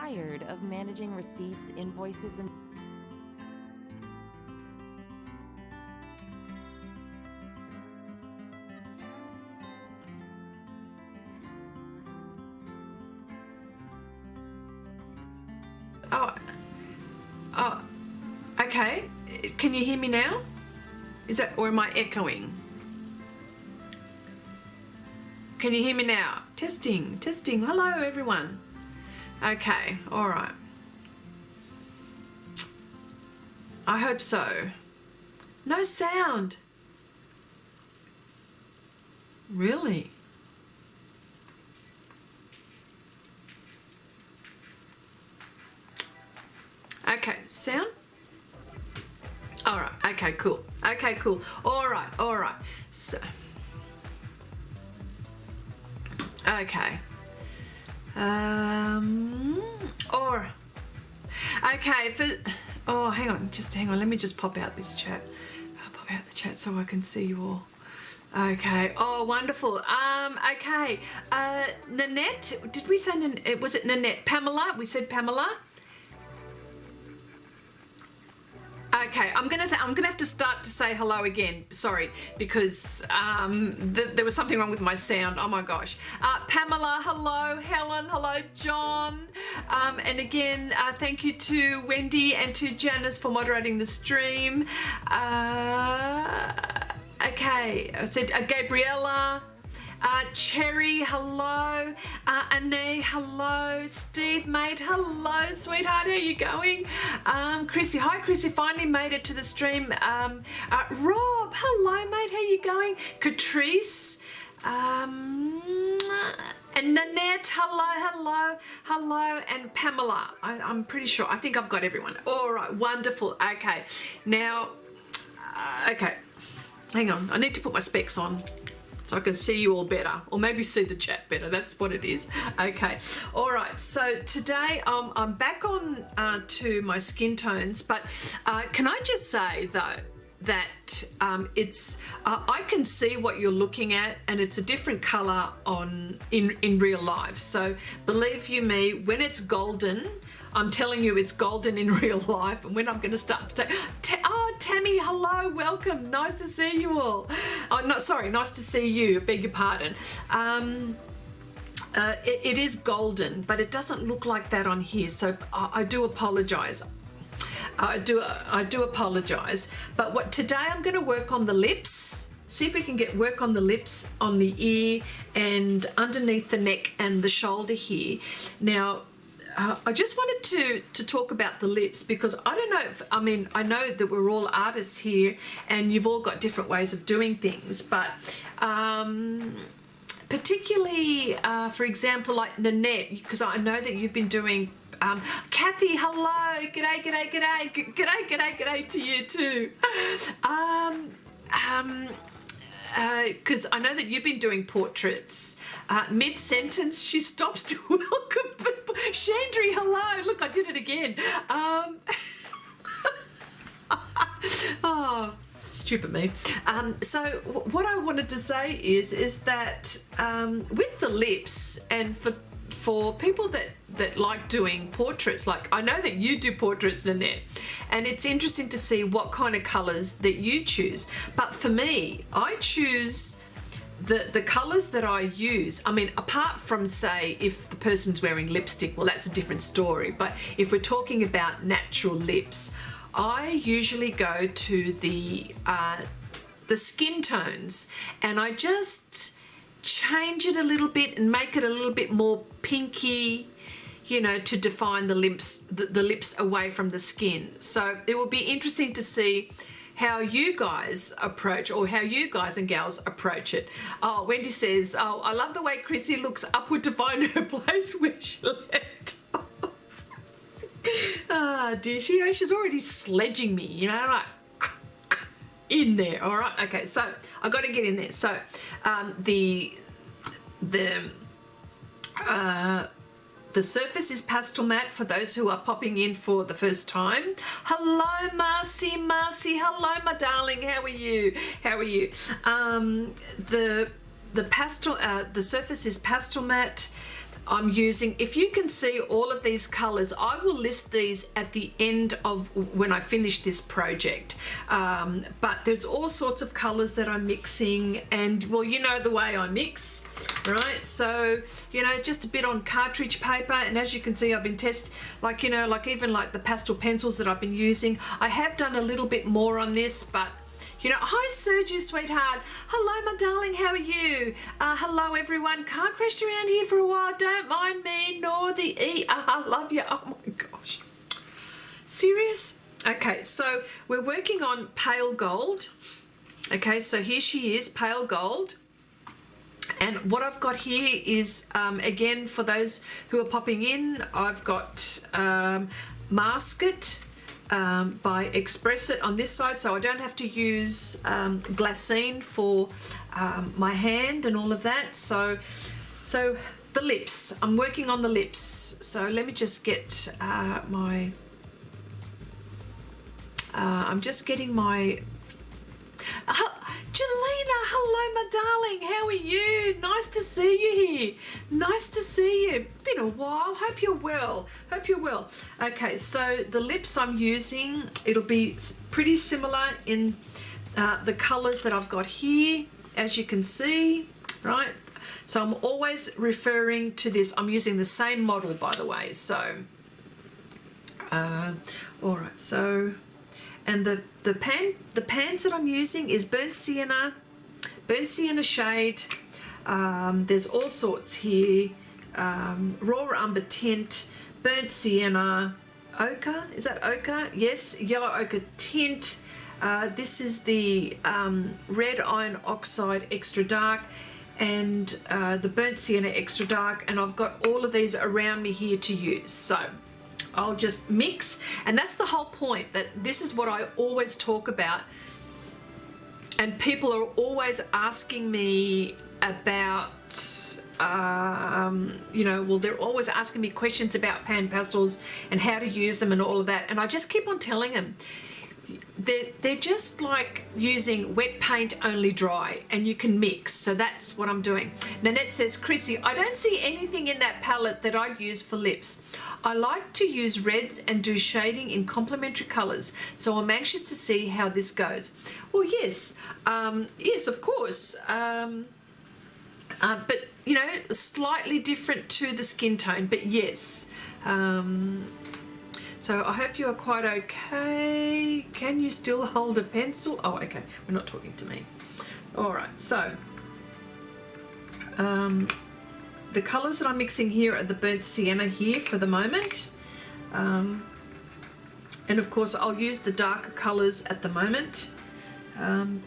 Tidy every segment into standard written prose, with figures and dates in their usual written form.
tired of managing receipts, invoices, and Oh, okay. Can you hear me now? Is that, or am I echoing? Can you hear me now? Testing, testing. Hello, everyone. Okay, all right. I hope so. No sound. Really? Okay, sound? All right, okay, cool. Okay, cool. All right. So, okay. Hang on, let me just pop out this chat. I'll pop out the chat so I can see you all. Okay, oh, wonderful. Okay, Nanette, did we say, was it Nanette? Pamela, we said Pamela? Okay, I'm gonna have to start to say hello again. Sorry, because there was something wrong with my sound. Oh my gosh. Pamela, hello. Helen, hello. John, and again, thank you to Wendy and to Janice for moderating the stream. Okay, I said Gabriella. Cherry, hello. Anne, hello. Steve, mate, hello, sweetheart. How you going? Chrissy, hi, Chrissy. Finally made it to the stream. Rob, hello, mate. How you going? Catrice, and Nanette, hello, and Pamela. I'm pretty sure. I think I've got everyone. All right, wonderful. Okay, now, okay, hang on. I need to put my specs on so I can see you all better, or maybe see the chat better. That's what it is. Okay, all right, so today I'm back on to my skin tones, but can I just say though that it's I can see what you're looking at, and it's a different color in real life. So believe you me, when it's golden, I'm telling you, it's golden in real life. And when I'm going to start to take, Tammy, hello, welcome. Nice to see you all. Oh, no, sorry, nice to see you. I beg your pardon. It is golden, but it doesn't look like that on here. So I do apologize. I do apologize. But today I'm going to work on the lips. See if we can work on the lips, on the ear, and underneath the neck and the shoulder here. Now, I just wanted to talk about the lips, because I don't know if, I know that we're all artists here and you've all got different ways of doing things, but particularly, for example, like Nanette, because I know that you've been doing, Kathy, hello, g'day to you too. Because I know that you've been doing portraits. Mid-sentence, she stops to welcome people. Chandri, hello. Look, I did it again. Oh, stupid me. So what I wanted to say is that with the lips, and for people that like doing portraits, like I know that you do portraits, Nanette, and it's interesting to see what kind of colors that you choose. But for me, I choose the colors that I use. Apart from, say, if the person's wearing lipstick, well, that's a different story. But if we're talking about natural lips, I usually go to the skin tones, and I just change it a little bit and make it a little bit more pinky, to define the lips away from the skin. So it will be interesting to see how you guys approach, or how you guys and gals approach it. Oh, Wendy says, oh, I love the way Chrissy looks upward to find her place where she left. Ah, dear, she's already sledging me, like in there. All right, okay, so I got to get in there. So the surface is Pastel Matte for those who are popping in for the first time. Hello, Marcy, hello, my darling. How are you? The surface is Pastel Matte. I'm using, if you can see all of these colors, I will list these at the end of when I finish this project. But there's all sorts of colors that I'm mixing, and well, you know the way I mix, right? So, you know, just a bit on cartridge paper, and as you can see, I've been like, you know, like even like the pastel pencils that I've been using. I have done a little bit more on this, but you know, hi Sergio, sweetheart. Hello, my darling, how are you? Hello, everyone. Can't crash around here for a while. Don't mind me, nor the E. I love you. Oh my gosh. Serious? Okay, so we're working on pale gold. Okay, so here she is, pale gold. And what I've got here is, again, for those who are popping in, I've got Mask It by Xrissart on this side, so I don't have to use glassine for my hand and all of that. So the lips, I'm working on the lips. So let me just get my, I'm just getting my, Jelena, hello my darling, how are you? Nice to see you here. Nice to see you. Been a while. Hope you're well. Hope you're well. Okay, so the lips I'm using, it'll be pretty similar in the colors that I've got here, as you can see, right? So I'm always referring to this. I'm using the same model, by the way. So, all right, so, and the pans that I'm using is burnt sienna shade. There's all sorts here. Raw umber tint, burnt sienna, ochre. Is that ochre? Yes, yellow ochre tint. This is the red iron oxide extra dark, and the burnt sienna extra dark. And I've got all of these around me here to use. So I'll just mix, and that's the whole point, that this is what I always talk about, and people are always asking me about you know, well, they're always asking me questions about pan pastels and how to use them and all of that, and I just keep on telling them they're just like using wet paint, only dry, and you can mix. So that's what I'm doing. Nanette says, Chrissy, I don't see anything in that palette that I'd use for lips. I like to use reds and do shading in complementary colors, so I'm anxious to see how this goes. Well, yes, yes, of course, but you know, slightly different to the skin tone, but yes. So I hope you are quite okay. Can you still hold a pencil? Oh, okay, we're not talking to me. All right, so the colors that I'm mixing here are the burnt sienna here for the moment. And of course, I'll use the darker colors at the moment. I've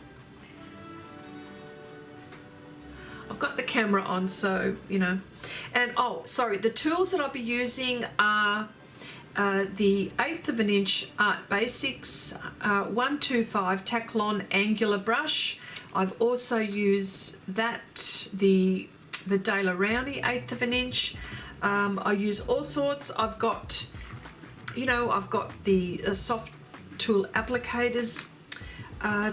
got the camera on, so, you know. And, oh, sorry, the tools that I'll be using are the 1/8 of an inch Art Basics 125 Taklon angular brush. I've also used that, the Daler Rowney 1/8 of an inch. I use all sorts. I've got, you know, I've got the soft tool applicators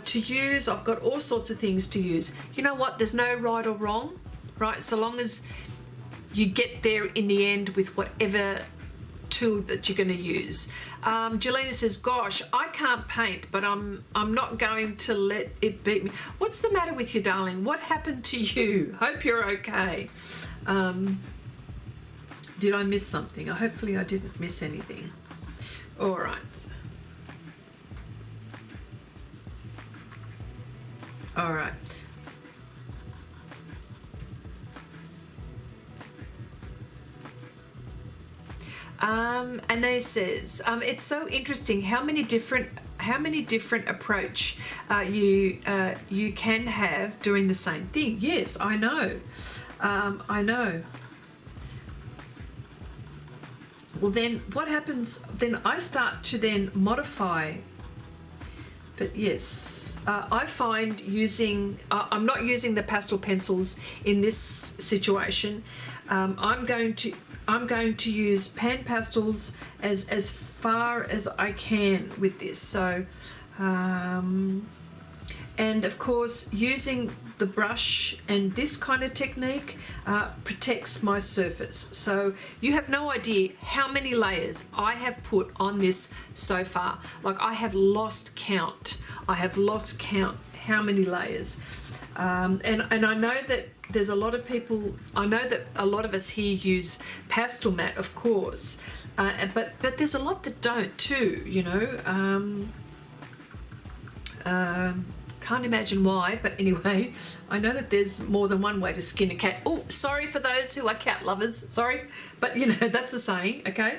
to use. I've got all sorts of things to use. You know what? There's no right or wrong, right? So long as you get there in the end with whatever tool that you're going to use. Jelena says, gosh, I can't paint, but I'm not going to let it beat me. What's the matter with you, darling? What happened to you? Hope you're okay. Did I miss something? Hopefully I didn't miss anything. All right. All right. And they says, it's so interesting how many different approach you can have doing the same thing. Yes, I know. I know. Well, then what happens? Then I start to then modify. But yes, I find using, I'm not using the pastel pencils in this situation. I'm going to use pan pastels as far as I can with this. So, and of course, using the brush and this kind of technique protects my surface. So you have no idea how many layers I have put on this so far. Like, I have lost count. I have lost count how many layers. And I know that there's a lot of people, I know that a lot of us here use pastel mat, of course, but there's a lot that don't too, you know. Can't imagine why, but anyway, I know that there's more than one way to skin a cat. Oh, sorry for those who are cat lovers, sorry, but you know, that's a saying, okay?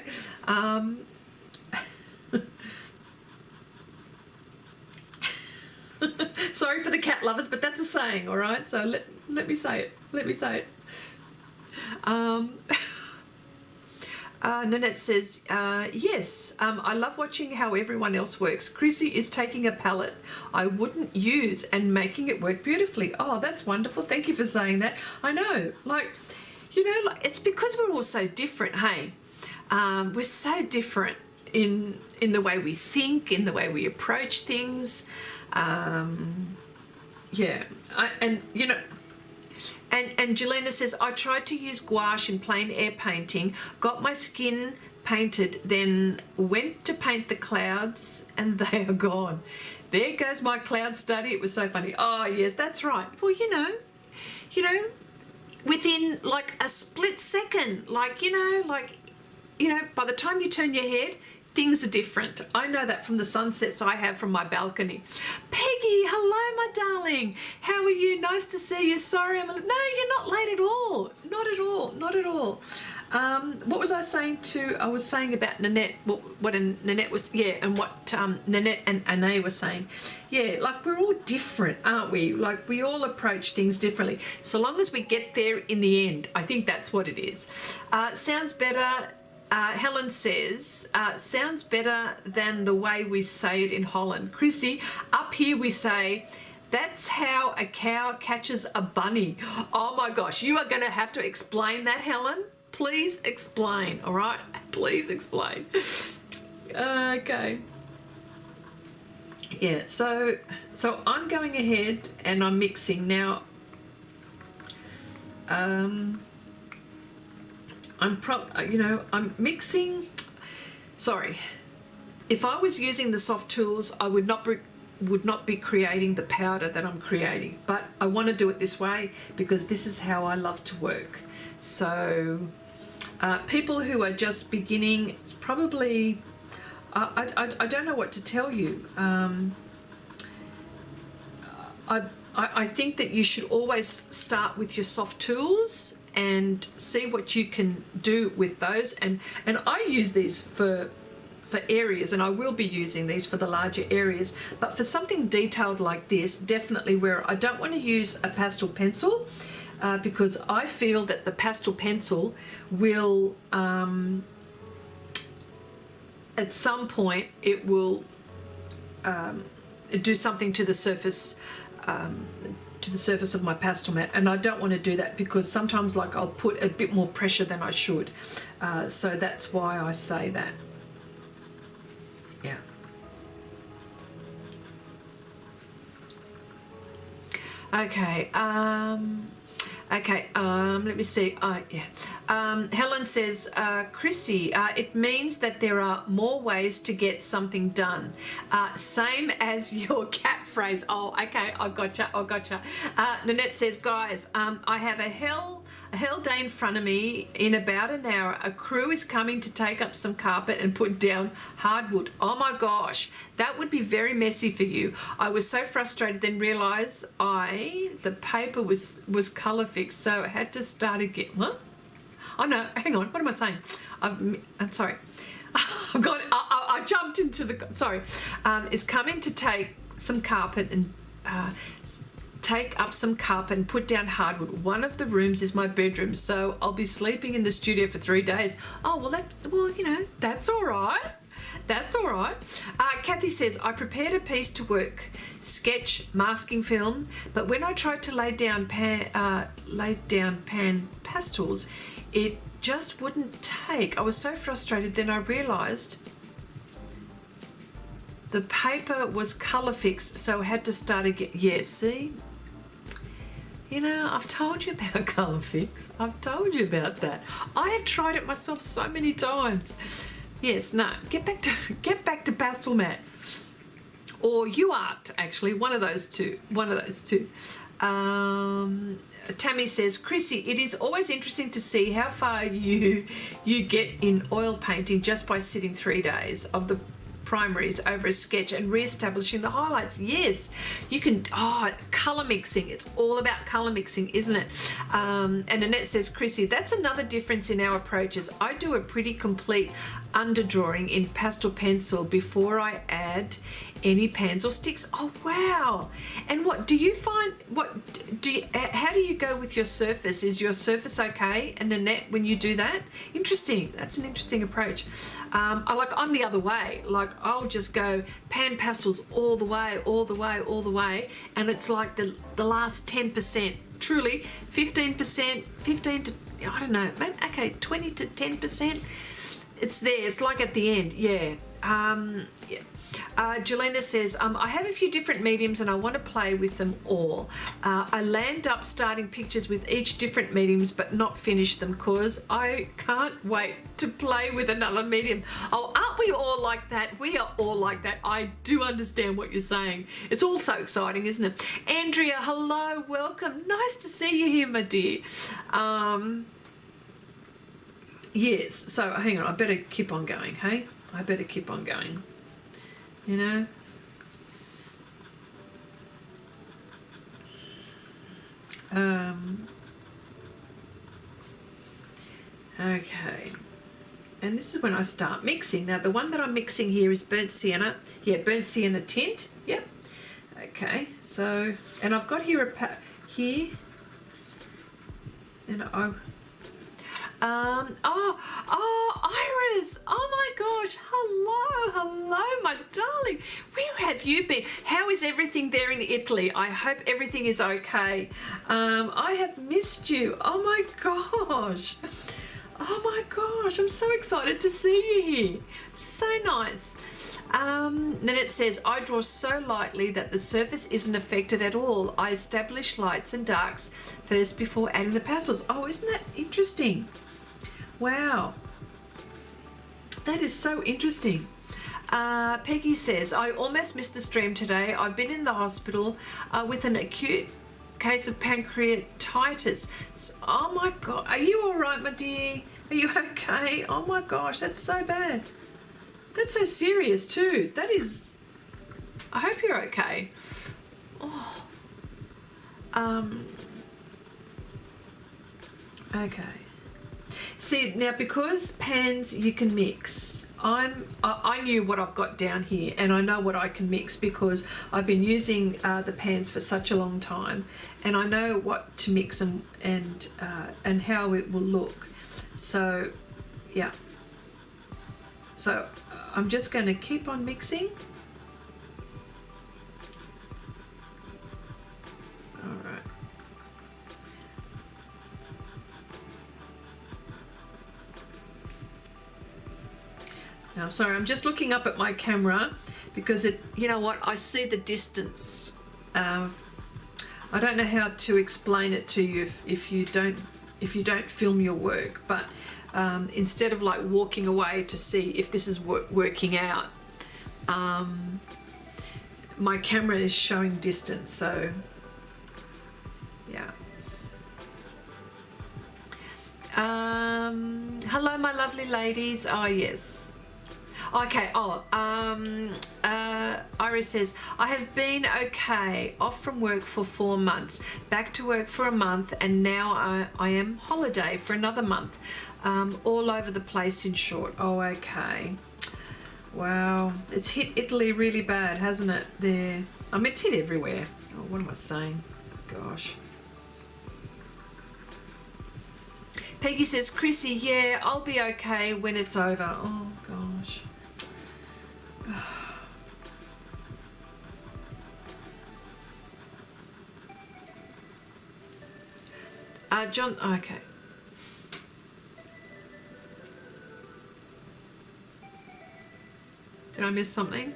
Sorry for the cat lovers, but that's a saying, all right? So let me say it. Let me say it. Nanette says, yes, I love watching how everyone else works. Chrissy is taking a palette I wouldn't use and making it work beautifully. Oh, that's wonderful. Thank you for saying that. I know, like, you know, like, it's because we're all so different, hey? We're so different in the way we think, in the way we approach things. Yeah, and you know, and Jelena says, I tried to use gouache in plein air painting, got my skin painted, then went to paint the clouds and they are gone. There goes my cloud study. It was so funny. Oh yes, that's right. Well, you know, within like a split second, like, you know, by the time you turn your head, things are different. I know that from the sunsets I have from my balcony. Peggy, hello, my darling. How are you? Nice to see you. Sorry, no, you're not late at all. Not at all. Not at all. What was I saying I was saying about Nanette, what Nanette was, yeah, and what Nanette and Anne were saying. Yeah, like, we're all different, aren't we? Like, we all approach things differently. So long as we get there in the end, I think that's what it is. Sounds better. Helen says, sounds better than the way we say it in Holland. Chrissy, up here we say, that's how a cow catches a bunny. Oh my gosh, you are going to have to explain that, Helen. Please explain, all right? Please explain. Okay. Yeah, so I'm going ahead and I'm mixing now. I'm mixing. Sorry, if I was using the soft tools, I would not be creating the powder that I'm creating. But I want to do it this way because this is how I love to work. So people who are just beginning, it's probably I don't know what to tell you. I think that you should always start with your soft tools and see what you can do with those, and I use these for areas, and I will be using these for the larger areas, but for something detailed like this, definitely where I don't want to use a pastel pencil, because I feel that the pastel pencil will at some point it will do something to the surface of my pastel mat, and I don't want to do that because sometimes, like, I'll put a bit more pressure than I should, so that's why I say that. Yeah. Okay. Let me see. Helen says, Chrissy, it means that there are more ways to get something done. Same as your cat phrase. Oh, okay, I gotcha. Nanette says, guys, I have a hell day in front of me. In about an hour, a crew is coming to take up some carpet and put down hardwood. Oh my gosh, that would be very messy for you. I was so frustrated, then realized the paper was color fixed, so I had to start again. What? Oh no, hang on, what am I saying? I'm sorry. I jumped into the, sorry. Is coming to take some carpet and take up some carpet and put down hardwood. One of the rooms is my bedroom, so I'll be sleeping in the studio for 3 days. Oh, well, you know, that's all right. That's all right. Kathy says, I prepared a piece to work, sketch, masking film, but when I tried to lay down pan pastels, it just wouldn't take. I was so frustrated. Then I realized the paper was color fixed, so I had to start again. Yeah, see? You know, I've told you about Colour Fix. I've told you about that. I have tried it myself so many times. Yes, no, get back to Pastel Matte. Or UArt, actually, one of those two. Tammy says, Chrissy, it is always interesting to see how far you get in oil painting just by sitting 3 days of the primaries over a sketch and re-establishing the highlights. Yes, you can. Colour mixing. It's all about colour mixing, isn't it? And Annette says, Chrissy, that's another difference in our approaches. I do a pretty complete underdrawing in pastel pencil before I add any pans or sticks. Oh wow. And what do you find, how do you go with your surface? Is your surface okay, and Annette, when you do that? Interesting. That's an interesting approach. I'm the other way. Like, I'll just go pan pastels all the way, and it's like the last 10%, truly 15%, 15 to, I don't know, maybe, okay, 20 to 10%. It's there. It's like at the end. Yeah. Jelena says, I have a few different mediums and I want to play with them all. I land up starting pictures with each different mediums but not finish them because I can't wait to play with another medium. Oh, aren't we all like that? We are all like that. I do understand what you're saying. It's all so exciting, isn't it? Andrea, hello, welcome. Nice to see you here, my dear. Yes, so hang on, I better keep on going, hey? I better keep on going. You know? Okay. And this is when I start mixing. Now, the one that I'm mixing here is burnt sienna. Yeah, burnt sienna tint. Yep. Okay, so, and I've got here here. And Iris, oh my gosh, hello, my darling. Where have you been? How is everything there in Italy? I hope everything is okay. I have missed you. Oh my gosh, I'm so excited to see you here. So nice. Then it says, I draw so lightly that the surface isn't affected at all. I establish lights and darks first before adding the pastels. Oh, isn't that interesting? Wow, that is so interesting. Peggy says, I almost missed the stream today. I've been in the hospital with an acute case of pancreatitis. So, oh my God, are you all right, my dear? Are you okay? Oh my gosh, that's so bad. That's so serious too. That is, I hope you're okay. Oh. Okay. See, now because pans you can mix, I knew what I've got down here and I know what I can mix because I've been using the pans for such a long time and I know what to mix and how it will look. So, yeah. So I'm just going to keep on mixing. All right. Now, I'm sorry, I'm just looking up at my camera because it, you know what, I see the distance. I don't know how to explain it to you if you don't film your work, but instead of like walking away to see if this is working out, my camera is showing distance, so yeah. Hello, my lovely ladies. Oh, yes. Okay, Iris says, I have been okay, off from work for 4 months, back to work for a month, and now I am holiday for another month. All over the place, in short. Oh, okay. Wow. It's hit Italy really bad, hasn't it? There. I mean, it's hit everywhere. Oh, what am I saying? Gosh. Peggy says, Chrissy, yeah, I'll be okay when it's over. Oh, gosh. John, okay. Did I miss something?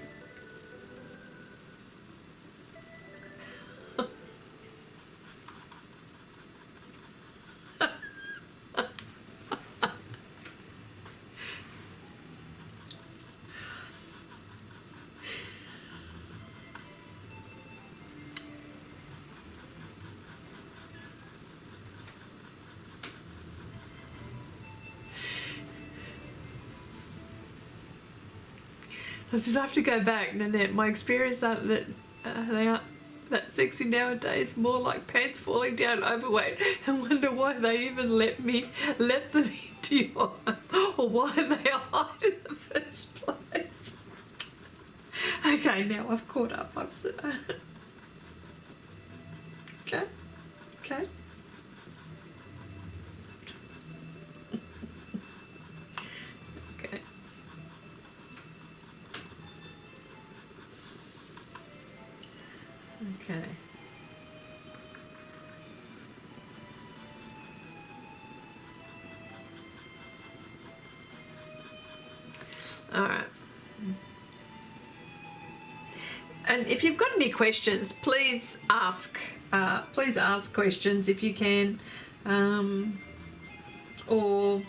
I just have to go back, Nanette. My experience that they are that sexy nowadays, more like pants falling down overweight. I wonder why they even let them into your home, or why they are in the first place. Okay, now I've caught up. Okay. Okay. Okay. Okay. All right. And if you've got any questions, please ask. Please ask questions if you can. Or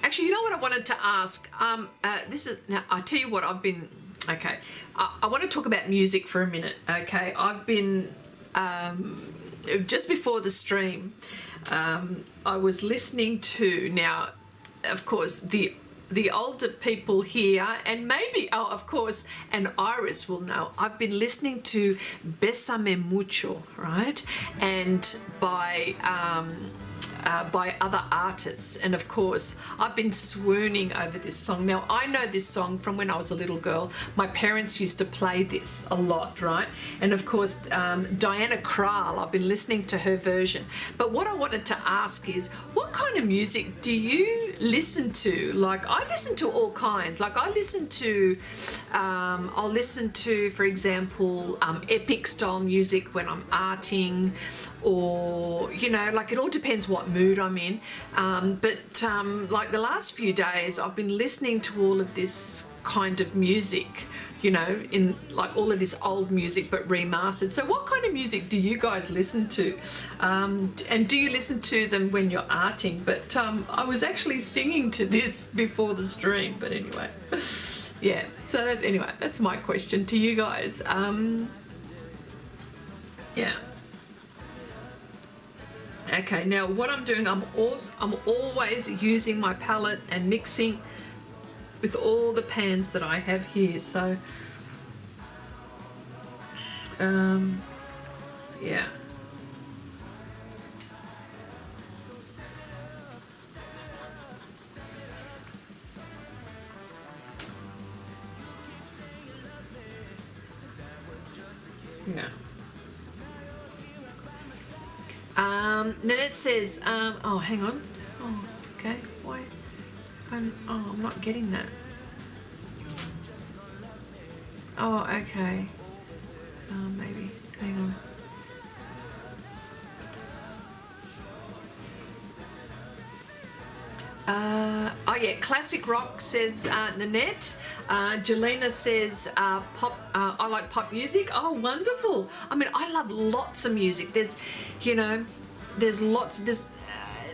actually, you know what I wanted to ask? This is now. I tell you what I've been. Okay, I want to talk about music for a minute. Okay, I've been just before the stream. I was listening to, now, of course, the older people here, and maybe, oh, of course, and Iris will know, I've been listening to Bésame Mucho, right? And by other artists, and of course I've been swooning over this song. Now, I know this song from when I was a little girl. My parents used to play this a lot, right? And of course Diana Krall, I've been listening to her version. But what I wanted to ask is, what kind of music do you listen to? Like, I listen to all kinds. Like, I listen to I'll listen to, for example, epic style music when I'm arting, or, you know, like, it all depends what mood I'm in. But like the last few days, I've been listening to all of this kind of music, you know, in like all of this old music but remastered. So what kind of music do you guys listen to? And do you listen to them when you're arting? But I was actually singing to this before the stream, but anyway. Yeah, so anyway, that's my question to you guys. Yeah. Okay, now what I'm doing, I'm always using my palette and mixing with all the pans that I have here. So, yeah. Yeah. Nanette says, oh, hang on. Oh, okay. Why? I'm not getting that. Oh, okay. Maybe. Hang on. Oh yeah, classic rock, says Nanette. Jelena says pop. I like pop music. Oh, wonderful. I mean, I love lots of music. There's, you know, there's lots. There's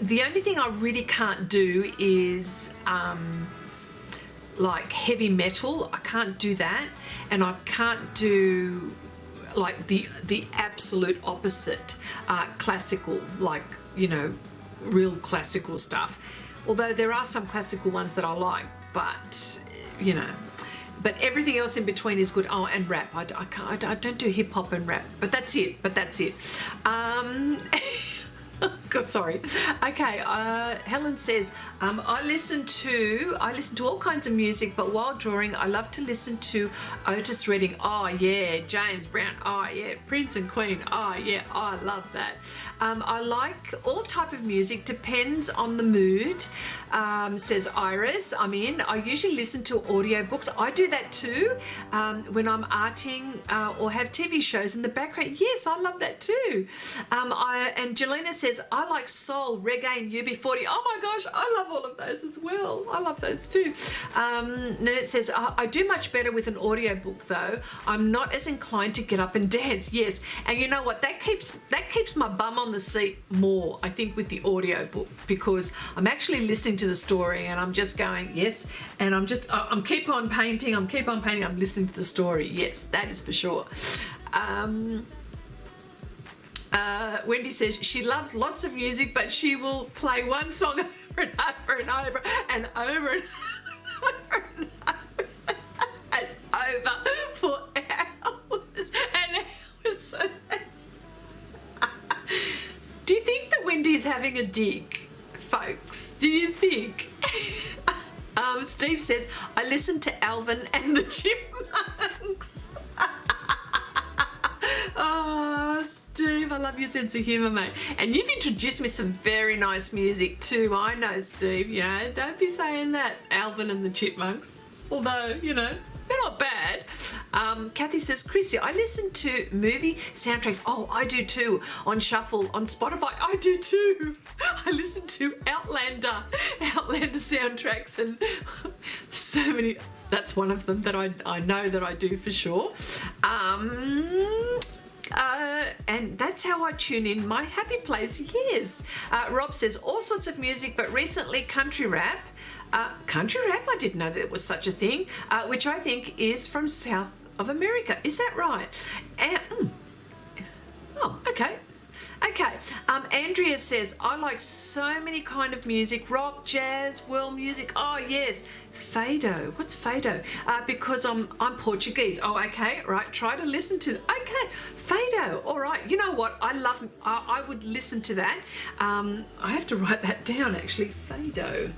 the only thing I really can't do is like heavy metal. I can't do that, and I can't do like the absolute opposite, classical, like, you know, real classical stuff. Although there are some classical ones that I like, but, you know, but everything else in between is good. Oh, and rap. I don't do hip hop and rap, but that's it. God, sorry. Okay, Helen says, I listen to all kinds of music, but while drawing, I love to listen to Otis Redding. Oh yeah, James Brown. Oh yeah, Prince and Queen. Oh yeah, oh, I love that. I like all type of music, depends on the mood, says Iris. I usually listen to audiobooks. I do that too, when I'm arting or have TV shows in the background. Yes, I love that too. And Jelena says, I like soul, reggae, and UB40. Oh my gosh, I love all of those as well. I love those too. Nanette says, I do much better with an audiobook though. I'm not as inclined to get up and dance. Yes, and you know what? That keeps my bum on the seat more, I think, with the audiobook, because I'm actually listening to the story and I'm just going, yes, and I'm keep on painting, I'm listening to the story. Yes, that is for sure. Wendy says she loves lots of music, but she will play one song over and over and over and over and over and over and having a dig, folks? Do you think? Steve says, I listened to Alvin and the Chipmunks. Oh, Steve, I love your sense of humour, mate. And you've introduced me some very nice music too. I know, Steve, you know, don't be saying that, Alvin and the Chipmunks. Although, you know, they're not bad. Kathy says, Chrissy, I listen to movie soundtracks. Oh, I do too. On Shuffle, on Spotify, I do too. I listen to Outlander soundtracks, and so many. That's one of them that I know that I do for sure. And that's how I tune in my happy place. Yes. Rob says, all sorts of music, but recently country rap. Country rap, I didn't know there was such a thing, which I think is from South of America. Is that right? Oh, okay. Okay. Andrea says, I like so many kind of music, rock, jazz, world music. Oh, yes. Fado. What's Fado? Because I'm Portuguese. Oh, okay. Right. Try to listen to. Okay. Fado. All right. You know what? I would listen to that. I have to write that down, actually. Fado.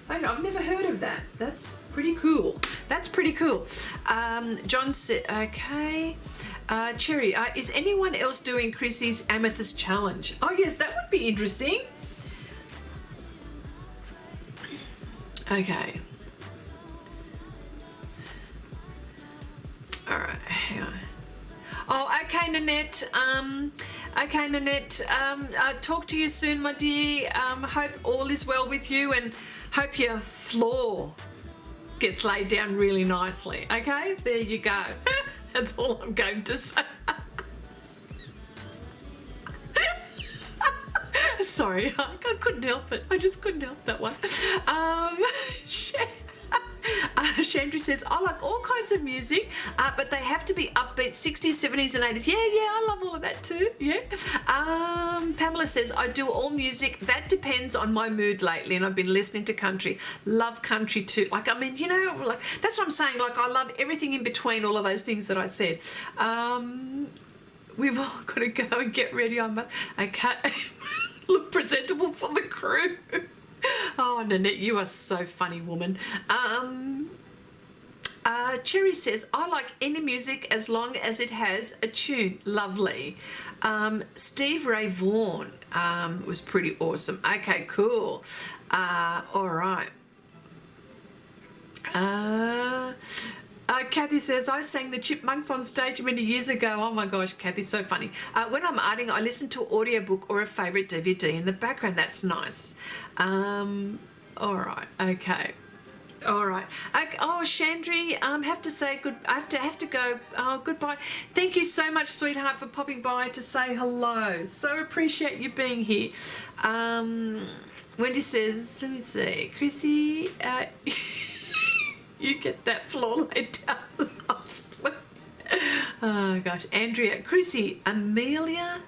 I've never heard of that. That's pretty cool. That's pretty cool. John said, okay. Cherry, is anyone else doing Chrissy's Amethyst Challenge? Oh, yes, that would be interesting. Okay. All right, hang on. Oh, okay, Nanette. Okay, Nanette. Talk to you soon, my dear. Hope all is well with you, and hope your floor gets laid down really nicely. Okay, there you go. That's all I'm going to say. Sorry, I couldn't help it. I just couldn't help that one. Chandra says, I like all kinds of music, but they have to be upbeat 60s, 70s and 80s. Yeah, I love all of that too. Yeah. Pamela says, I do all music. That depends on my mood lately, and I've been listening to country. Love country too. Like, I mean, you know, like, that's what I'm saying. Like, I love everything in between all of those things that I said. We've all got to go and get ready. Okay. Look presentable for the crew. Oh, Nanette, you are so funny, woman. Cherry says, I like any music as long as it has a tune. Lovely. Steve Ray Vaughan was pretty awesome. Okay, cool. All right. Kathy says, I sang the Chipmunks on stage many years ago. Oh my gosh, Kathy, so funny. When I'm arting, I listen to an audiobook or a favourite DVD in the background. That's nice. All right, okay. All right. Oh, Chandri, have to say good. I have to go. Oh, goodbye. Thank you so much, sweetheart, for popping by to say hello. So appreciate you being here. Wendy says, let me see, Chrissy, you get that floor laid down nicely. Oh gosh, Andrea, Chrissy, Amelia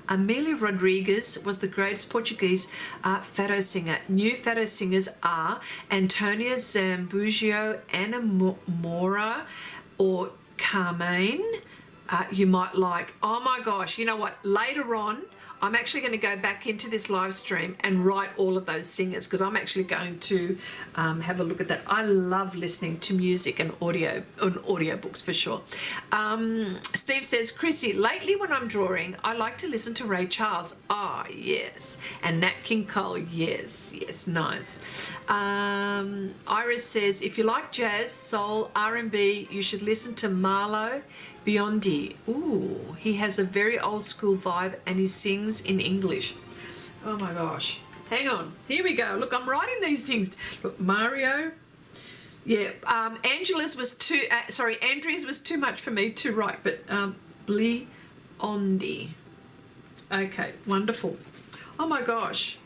Rodrigues was the greatest Portuguese fado singer. New fado singers are Antonia Zambujo, Ana Moura, or Carmine. You might like. Oh my gosh, you know what? Later on, I'm actually going to go back into this live stream and write all of those singers, because I'm actually going to have a look at that. I love listening to music and audiobooks for sure. Steve says, Chrissy, lately when I'm drawing, I like to listen to Ray Charles. Ah, yes. And Nat King Cole. Yes, nice. Iris says, if you like jazz, soul, R&B, you should listen to Marlo Biondi. Ooh, he has a very old school vibe and he sings in English. Oh my gosh. Hang on. Here we go. Look, I'm writing these things. Look, Mario. Yeah, Andrea's was too much for me to write, but Biondi. Okay, wonderful. Oh my gosh.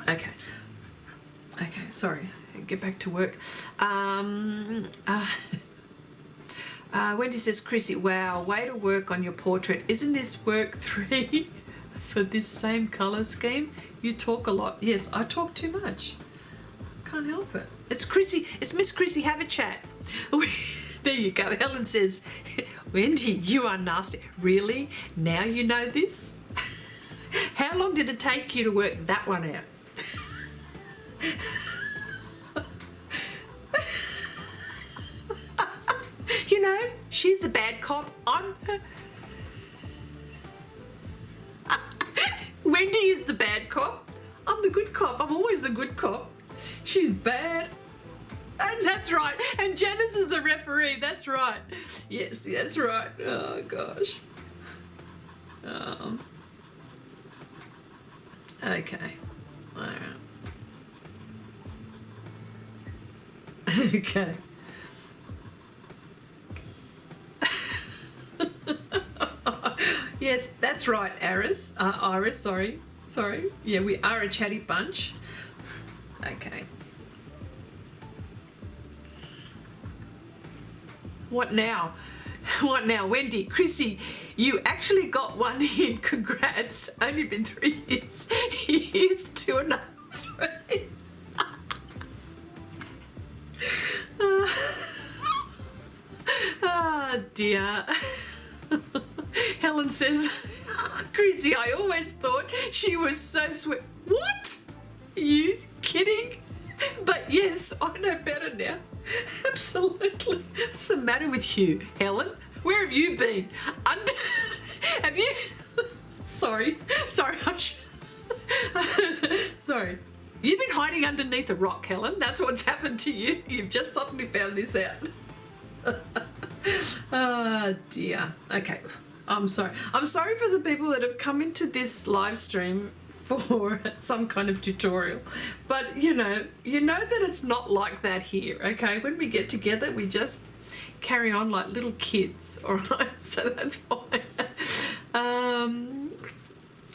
Okay, sorry. Get back to work. Wendy says, Chrissy, wow, way to work on your portrait. Isn't this work 3 for this same colour scheme? You talk a lot. Yes, I talk too much. Can't help it. It's Chrissy. It's Miss Chrissy. Have a chat. There you go. Helen says, Wendy, you are nasty. Really? Now you know this? How long did it take you to work that one out? You know, she's the bad cop. Wendy is the bad cop. I'm the good cop. I'm always the good cop. She's bad. And that's right. And Janice is the referee. That's right. Yes, that's right. Oh, gosh. Okay. All right. Okay. Yes, that's right, Iris. Iris, sorry. Yeah, we are a chatty bunch. Okay. What now? What now? Wendy, Chrissy, you actually got one in. Congrats. Only been 3 years. Here's 2.5. Oh, dear. Helen says, Chrissy, I always thought she was so sweet. What? Are you kidding? But yes, I know better now. Absolutely. What's the matter with you, Helen? Where have you been? Have you? Sorry. Sorry. You've been hiding underneath a rock, Helen. That's what's happened to you. You've just suddenly found this out. Oh dear. Okay. I'm sorry. I'm sorry for the people that have come into this live stream for some kind of tutorial, but you know that it's not like that here. Okay, when we get together we just carry on like little kids. All right, so that's fine.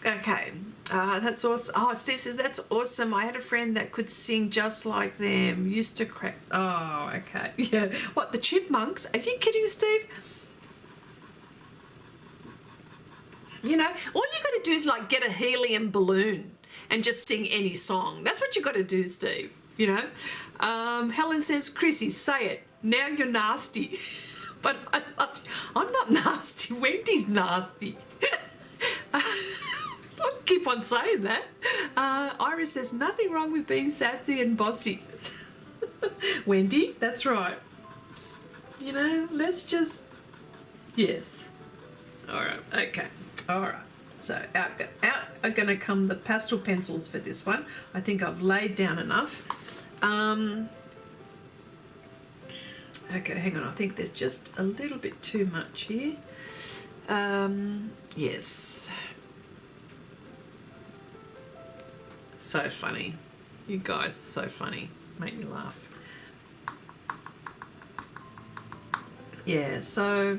Okay, that's awesome. Oh, Steve says that's awesome. I had a friend that could sing just like them. Used to crack. Oh, okay. Yeah. What, the Chipmunks? Are you kidding, Steve? You know, all you got to do is like get a helium balloon and just sing any song. That's what you got to do, Steve. You know. Helen says, Chrissy, say it. Now you're nasty. But I'm not nasty. Wendy's nasty. I'll keep on saying that. Iris says, nothing wrong with being sassy and bossy. Wendy, that's right. You know, let's just, yes. All right, okay. All right, so out are going to come the pastel pencils for this one. I think I've laid down enough. Okay, hang on. I think there's just a little bit too much here. Yes. So funny. You guys are so funny. Make me laugh. Yeah, so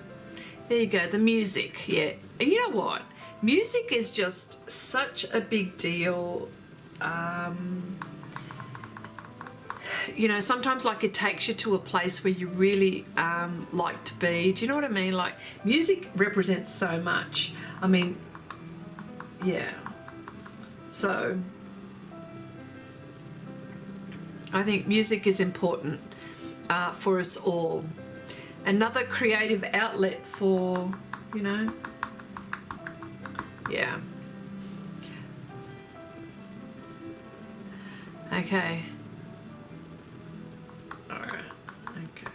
there you go. The music, yeah. And you know what? Music is just such a big deal. You know, sometimes like it takes you to a place where you really like to be. Do you know what I mean? Like music represents so much. I mean, yeah. So I think music is important for us all. Another creative outlet for, you know, yeah. Okay. All right. Okay.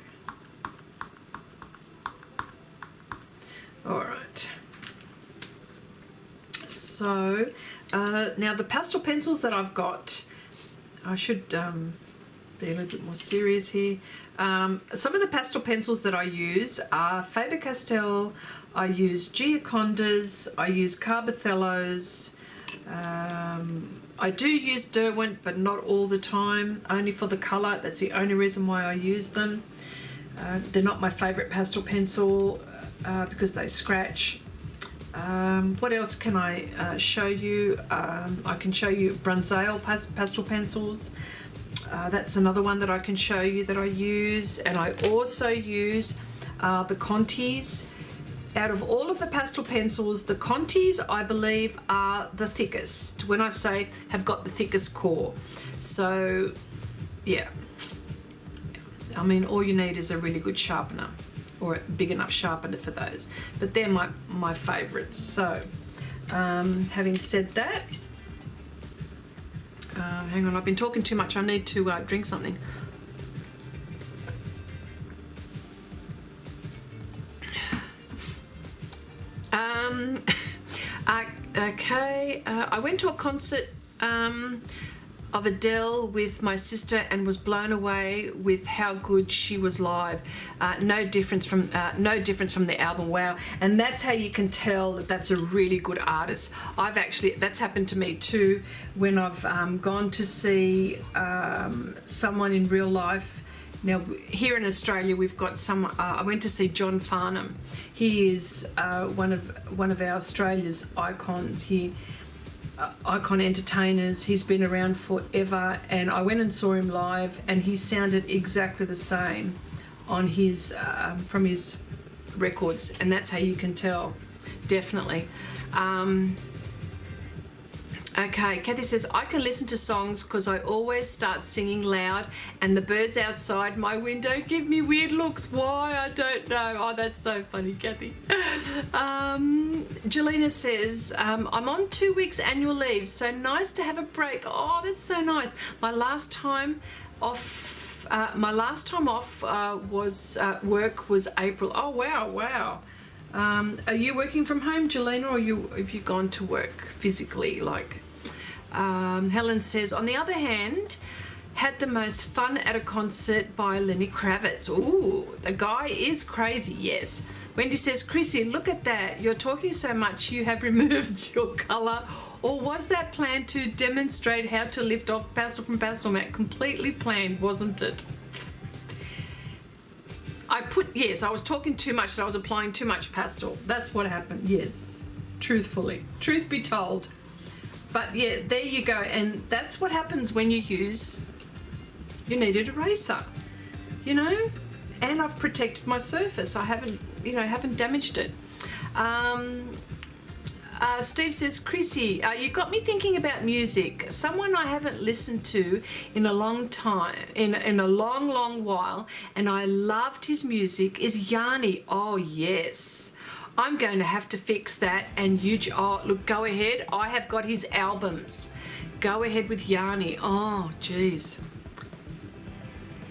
All right. So now the pastel pencils that I've got, I should be a little bit more serious here. Some of the pastel pencils that I use are Faber-Castell, I use Giocondas, I use Carbothellos, I do use Derwent, but not all the time, only for the colour. That's the only reason why I use them. They're not my favourite pastel pencil because they scratch. What else can I show you? I can show you Brunsale pastel pencils. That's another one that I can show you that I use. And I also use the Contis. Out of all of the pastel pencils, the Contis, I believe, are the thickest. When I say have got the thickest core. So, yeah. I mean, all you need is a really good sharpener or a big enough sharpener for those. But they're my favourites. So, Having said that, hang on, I've been talking too much. I need to drink something. Okay, I went to a concert of Adele with my sister and was blown away with how good she was live. No difference from the album. Wow. And that's how you can tell that that's a really good artist. That's happened to me too when I've gone to see someone in real life. Now here in Australia we've got someone. I went to see John Farnham. He is one of our Australia's icons. Icon entertainers. He's been around forever, and I went and saw him live, and he sounded exactly the same on his from his records, and that's how you can tell, definitely. Okay, Kathy says, I can listen to songs because I always start singing loud and the birds outside my window give me weird looks. Why? I don't know. Oh, that's so funny, Kathy. Jelena says, I'm on 2 weeks annual leave, so nice to have a break. Oh, that's so nice. My last time off was work was April. Oh, wow. Are you working from home, Jelena, or have you gone to work physically? Helen says, on the other hand, had the most fun at a concert by Lenny Kravitz. Ooh, the guy is crazy, yes. Wendy says, Chrissy, look at that. You're talking so much you have removed your colour. Or was that planned to demonstrate how to lift off pastel from pastel mat? Completely planned, wasn't it? Yes, I was talking too much, so I was applying too much pastel. That's what happened, yes. Truthfully. Truth be told. But yeah, there you go. And that's what happens when you need an eraser, and I've protected my surface. I haven't damaged it. Steve says, Chrissy, you got me thinking about music. Someone I haven't listened to in a long time, in a long while, and I loved his music, is Yanni. Oh, yes. I'm going to have to fix that. And look, go ahead. I have got his albums. Go ahead with Yanni. Oh, geez.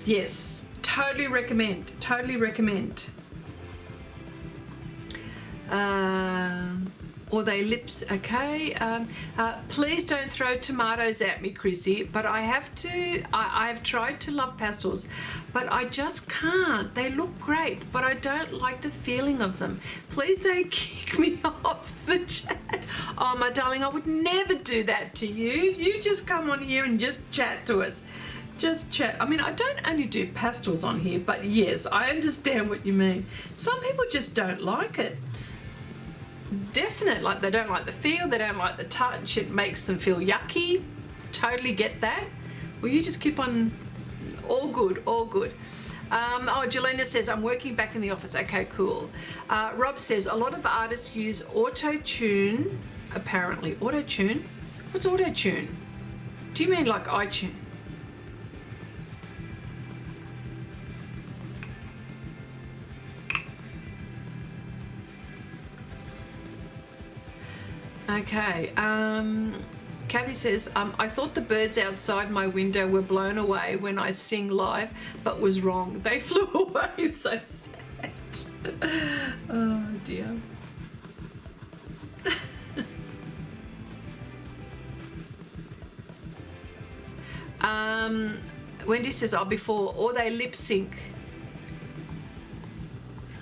Yes, totally recommend. Or they lips, okay. Please don't throw tomatoes at me, Chrissy, but I have tried to love pastels, but I just can't. They look great, but I don't like the feeling of them. Please don't kick me off the chat. Oh, my darling, I would never do that to you. You just come on here and just chat to us. Just chat. I mean, I don't only do pastels on here, but yes, I understand what you mean. Some people just don't like it. Definite, they don't like the feel, they don't like the touch, it makes them feel yucky. Totally get that. Well, you just keep on. All good. Jelena says, I'm working back in the office. Okay, cool. Rob says, a lot of artists use auto-tune, apparently. Auto-tune? What's auto-tune? Do you mean like iTunes? Okay, Kathy says, I thought the birds outside my window were blown away when I sing live, but was wrong. They flew away. So sad. Oh dear. Wendy says, before, or they lip sync.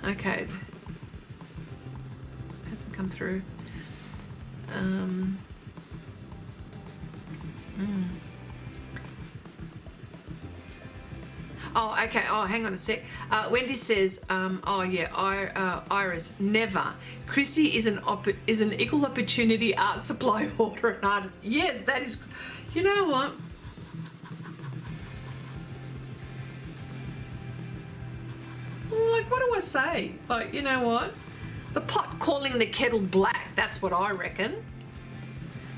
Okay. Hasn't come through. Oh, okay. Oh, hang on a sec. Wendy says, Iris, never. Chrissy is an equal opportunity art supply holder and artist. Yes, that is. You know what? What do I say? You know what? The pot calling the kettle black. That's what I reckon.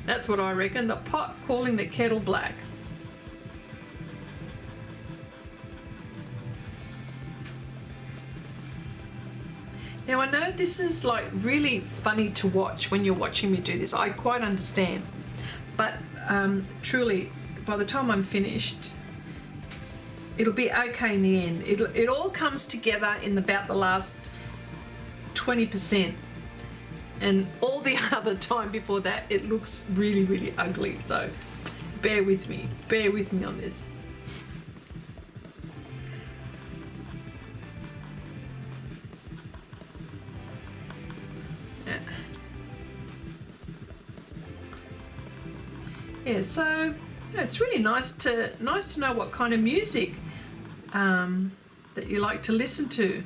The pot calling the kettle black. Now I know this is like really funny to watch when you're watching me do this. I quite understand. But truly, by the time I'm finished, it'll be okay in the end. It all comes together in about the last 20%. And all the other time before that, it looks really, really ugly. So bear with me on this. Yeah, so it's really nice to know what kind of music that you like to listen to.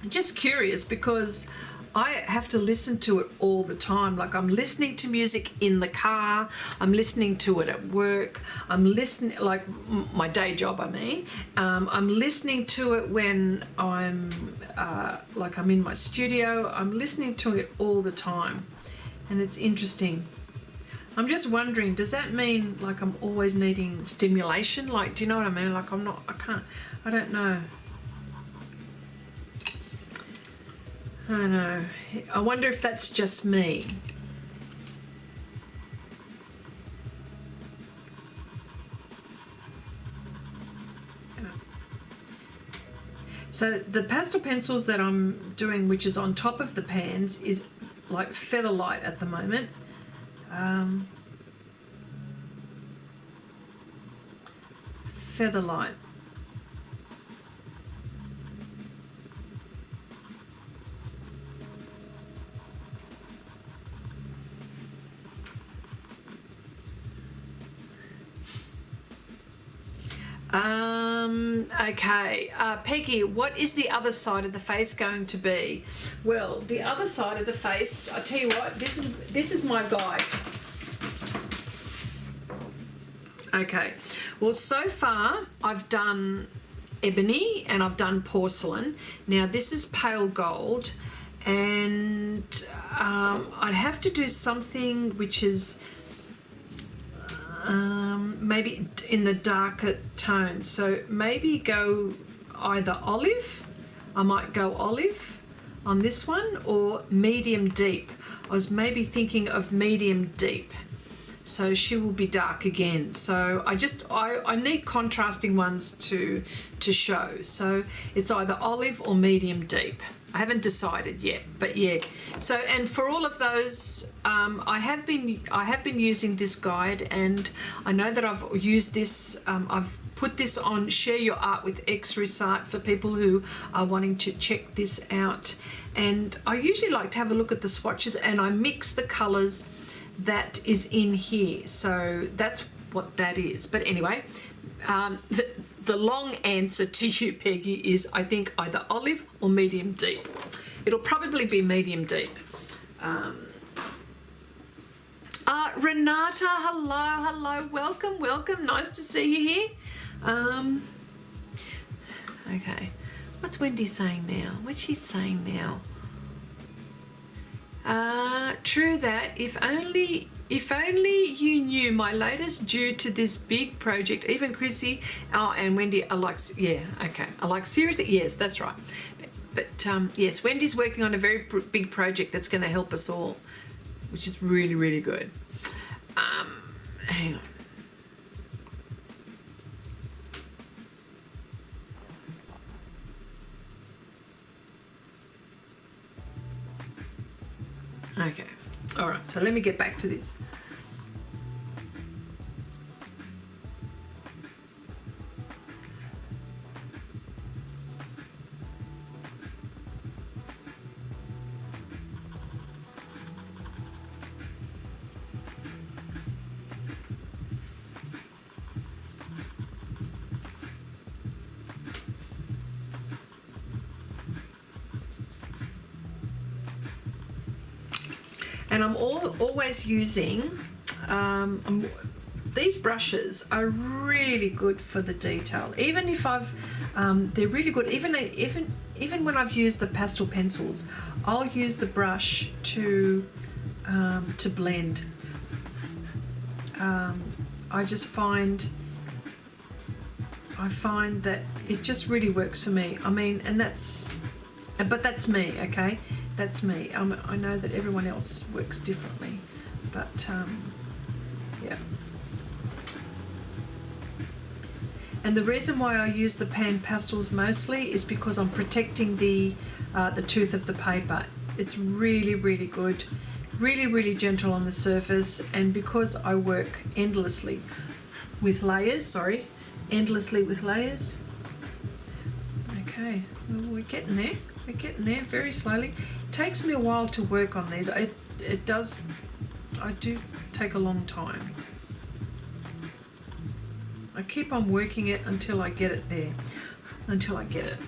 I'm just curious because I have to listen to it all the time. Like I'm listening to music in the car, I'm listening to it at work, I'm listening, like my day job I mean, I'm listening to it when I'm like I'm in my studio, I'm listening to it all the time. And it's interesting. I'm just wondering, does that mean like I'm always needing stimulation? Like, do you know what I mean? Like I don't know. I don't know. I wonder if that's just me. So the pastel pencils that I'm doing, which is on top of the pans, is like feather light at the moment. Feather light. Okay, Peggy, what is the other side of the face going to be? Well, the other side of the face, I tell you what, this is my guide. Okay, well, so far I've done ebony and I've done porcelain. Now this is pale gold, and I'd have to do something which is maybe in the darker tone. So maybe go either olive, I might go olive on this one, or medium deep. I was maybe thinking of medium deep. So she will be dark again. So I need contrasting ones to show. So it's either olive or medium deep. I haven't decided yet, but yeah. So, and for all of those, I have been using this guide, and I know that I've used this. I've put this on Share Your Art with Xrissart for people who are wanting to check this out. And I usually like to have a look at the swatches, and I mix the colours that is in here. So that's what that is. But anyway, the long answer to you, Peggy, is I think either olive or medium deep. It'll probably be medium deep. Renata, hello, welcome. Nice to see you here. Okay, what's Wendy saying now? What's she saying now? True that. If only you knew my latest due to this big project. Even Chrissy, and Wendy are like, yeah, okay. I like seriously, yes, that's right. But yes, Wendy's working on a very big project that's going to help us all, which is really, really good. Hang on. Okay, all right, so let me get back to this. And I'm always using, these brushes are really good for the detail. Even if they're really good, even when I've used the pastel pencils, I'll use the brush to blend. I just find I find that it just really works for me. I mean, and but that's me, okay? That's me. I know that everyone else works differently, but yeah. And the reason why I use the pan pastels mostly is because I'm protecting the tooth of the paper. It's really, really good, really, really gentle on the surface, and because I work endlessly with layers, endlessly with layers. Okay, well, we're getting there. We're getting there very slowly. It takes me a while to work on these. It does. I do take a long time. I keep on working it until I get it there, until I get it.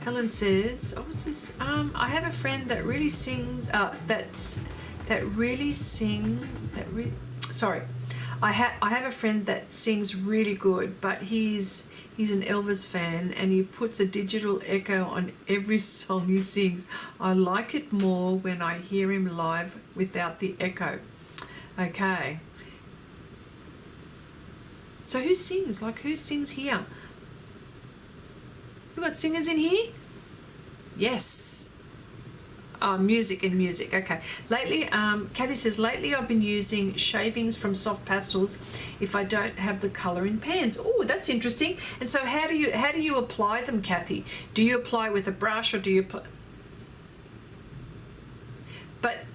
Helen says, "Oh, what's this? I have a friend that really sings. Sorry, I have a friend that sings really good, but he's an Elvis fan, and he puts a digital echo on every song he sings. I like it more when I hear him live without the echo." Okay. So who sings? Like, who sings here? We got singers in here? Yes. Music. Okay. Lately, Kathy says, lately I've been using shavings from soft pastels if I don't have the colour in pans. Oh, that's interesting. And so how do you apply them, Kathy? Do you apply with a brush, or do you apply? But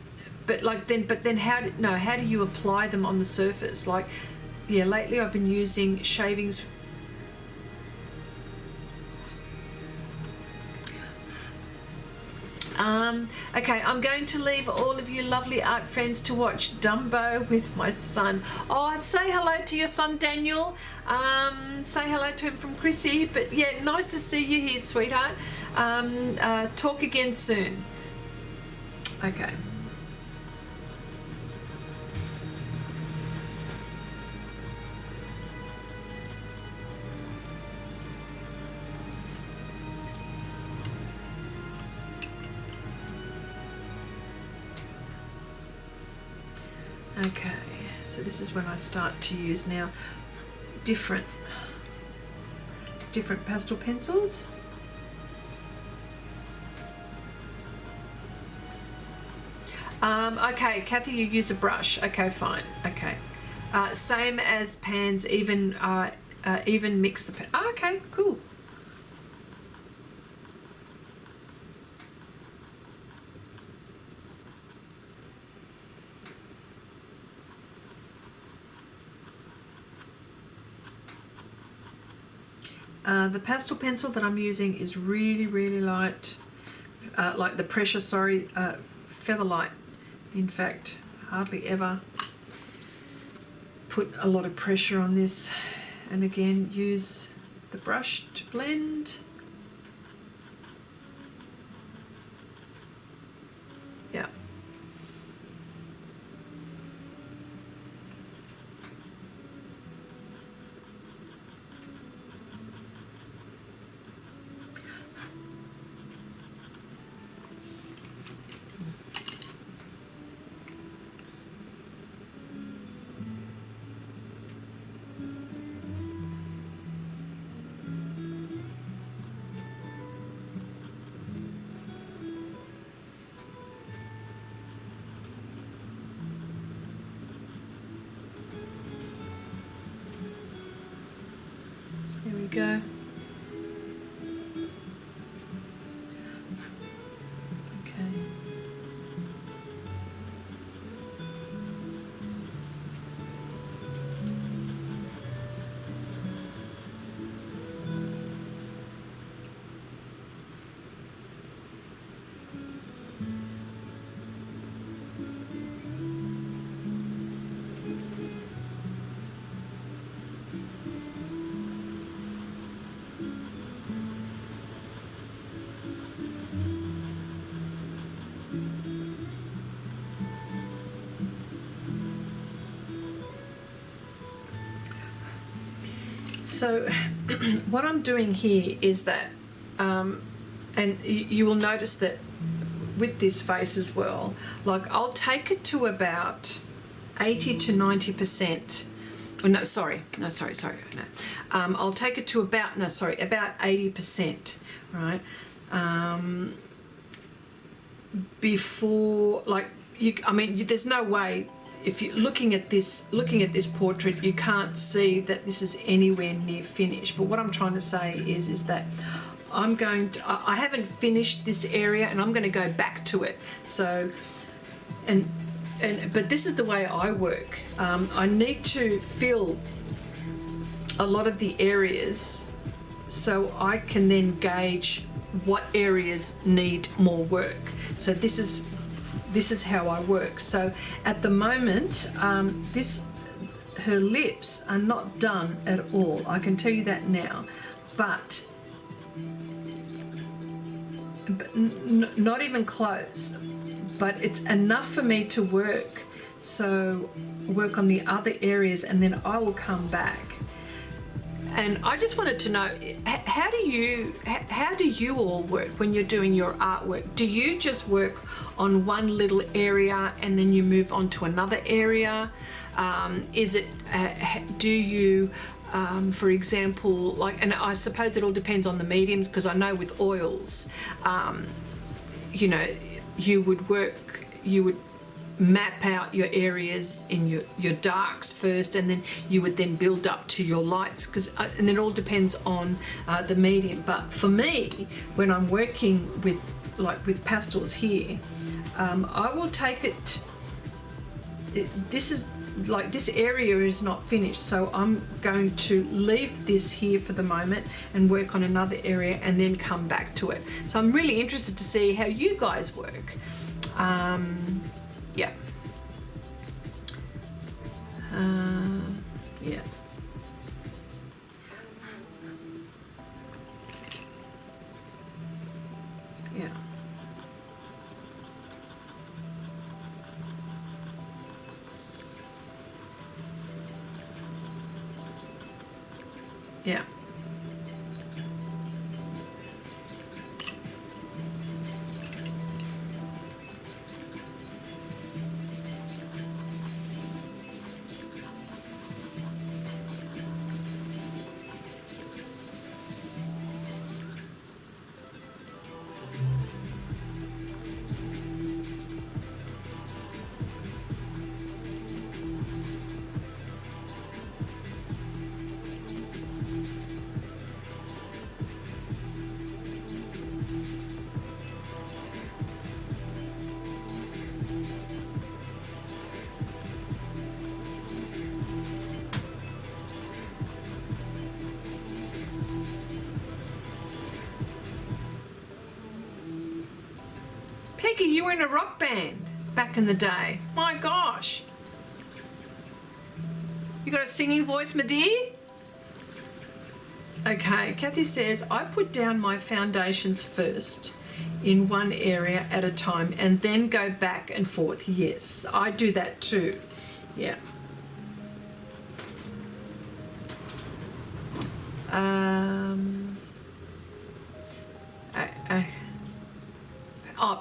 then how do you apply them on the surface? Like, yeah, lately I've been using shavings. Okay, I'm going to leave all of you lovely art friends to watch Dumbo with my son. Oh, say hello to your son, Daniel. Say hello to him from Chrissy. But yeah, nice to see you here, sweetheart. Talk again soon. Okay. Okay, so this is when I start to use now different pastel pencils. Okay, Kathy, you use a brush. Okay, fine. Okay, same as pans. Even mix the pan. Oh, okay, cool. The pastel pencil that I'm using is really, really light, like the pressure, feather light. In fact, hardly ever put a lot of pressure on this. And again, use the brush to blend. Yeah. There we go. Okay. So what I'm doing here is that, and you will notice that with this face as well, like I'll take it to about 80 to 90%. Oh, no, sorry. No. I'll take it to about 80%, right? Before, like, there's no way, if you're looking at this portrait, you can't see that this is anywhere near finished. But what I'm trying to say is that I haven't finished this area, and I'm going to go back to it. So, but this is the way I work. I need to fill a lot of the areas so I can then gauge what areas need more work. So this is how I work. So at the moment, her lips are not done at all. I can tell you that now, but not even close. But it's enough for me to work. So work on the other areas, and then I will come back. And I just wanted to know, how do you all work when you're doing your artwork? Do you just work on one little area and then you move on to another area? Do you, for example, like, and I suppose it all depends on the mediums, because I know with oils, you would map out your areas in your darks first, and then you would then build up to your lights, and it all depends on the medium. But for me, when I'm working with pastels here, I will take it, this area is not finished, so I'm going to leave this here for the moment and work on another area and then come back to it. So I'm really interested to see how you guys work. Yeah. Yeah. Yeah. Yeah. Peggy, you were in a rock band back in the day. My gosh. You got a singing voice, my dear? Okay, Kathy says, I put down my foundations first in one area at a time and then go back and forth. Yes, I do that too. Yeah.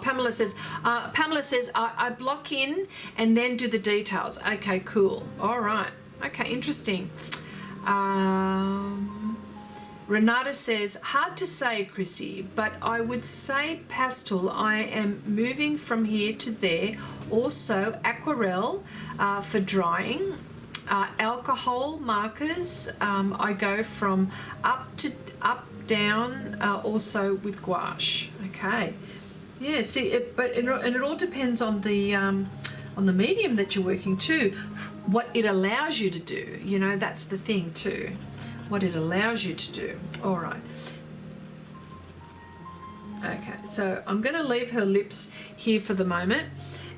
Pamela says, I block in and then do the details. Okay, cool. All right. Okay, interesting. Renata says, hard to say, Chrissy, but I would say pastel. I am moving from here to there. Also, aquarelle for drying. Alcohol markers, I go from up, down, also with gouache. Okay. Yeah, see, it all depends on the medium that you're working too. What it allows you to do, that's the thing too. What it allows you to do. All right. Okay, so I'm going to leave her lips here for the moment,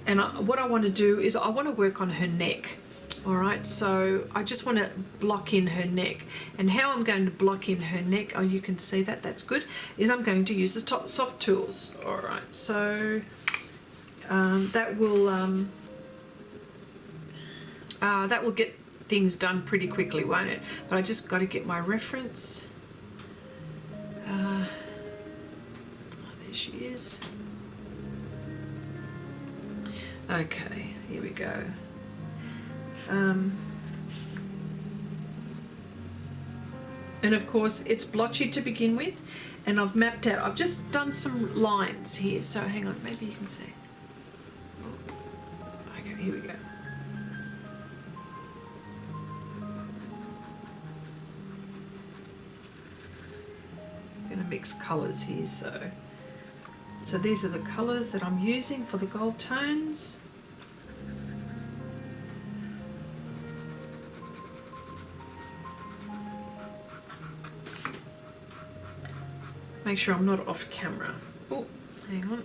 and what I want to do is I want to work on her neck. All right, so I just want to block in her neck, and how I'm going to block in her neck, oh, you can see that, that's good, is I'm going to use the soft tools. All right, so that will get things done pretty quickly, won't it? But I just got to get my reference. Oh, there she is. Okay, here we go. And of course it's blotchy to begin with, and I've mapped out, I've just done some lines here, so hang on, maybe you can see. Okay, here we go. I'm going to mix colours here, so these are the colours that I'm using for the gold tones. Make sure I'm not off camera. Oh, hang on.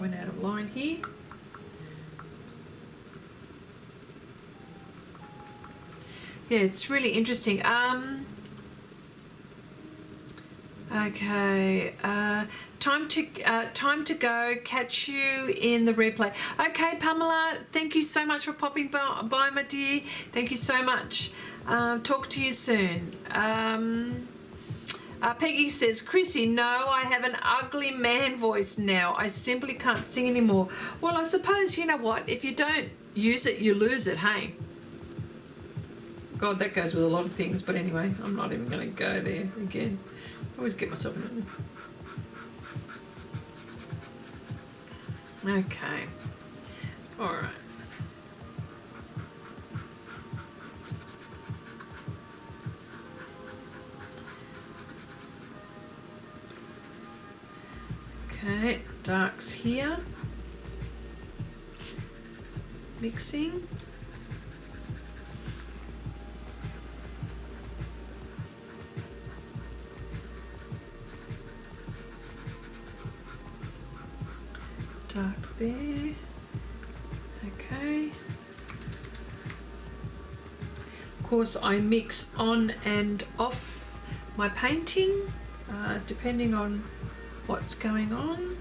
Went out of line here. Yeah, it's really interesting. Okay. Time to go. Catch you in the replay. Okay, Pamela. Thank you so much for popping by, my dear. Thank you so much. Talk to you soon. Peggy says, Chrissy, no, I have an ugly man voice now. I simply can't sing anymore. Well, I suppose, you know what? If you don't use it, you lose it, hey? God, that goes with a lot of things. But anyway, I'm not even going to go there again. I always get myself in it. Okay. All right. Okay, darks here. Mixing. Dark there. Okay. Of course, I mix on and off my painting, depending on what's going on.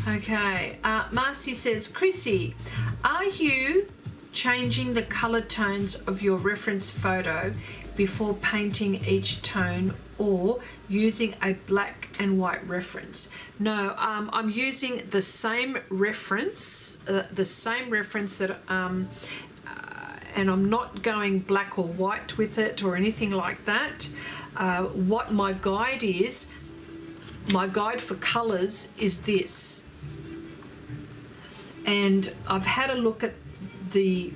Okay, Marcy says, Chrissy, are you changing the color tones of your reference photo before painting each tone or using a black and white reference? No, I'm using the same reference, that, and I'm not going black or white with it or anything like that. What my guide is, my guide for colors is this. And I've had a look at the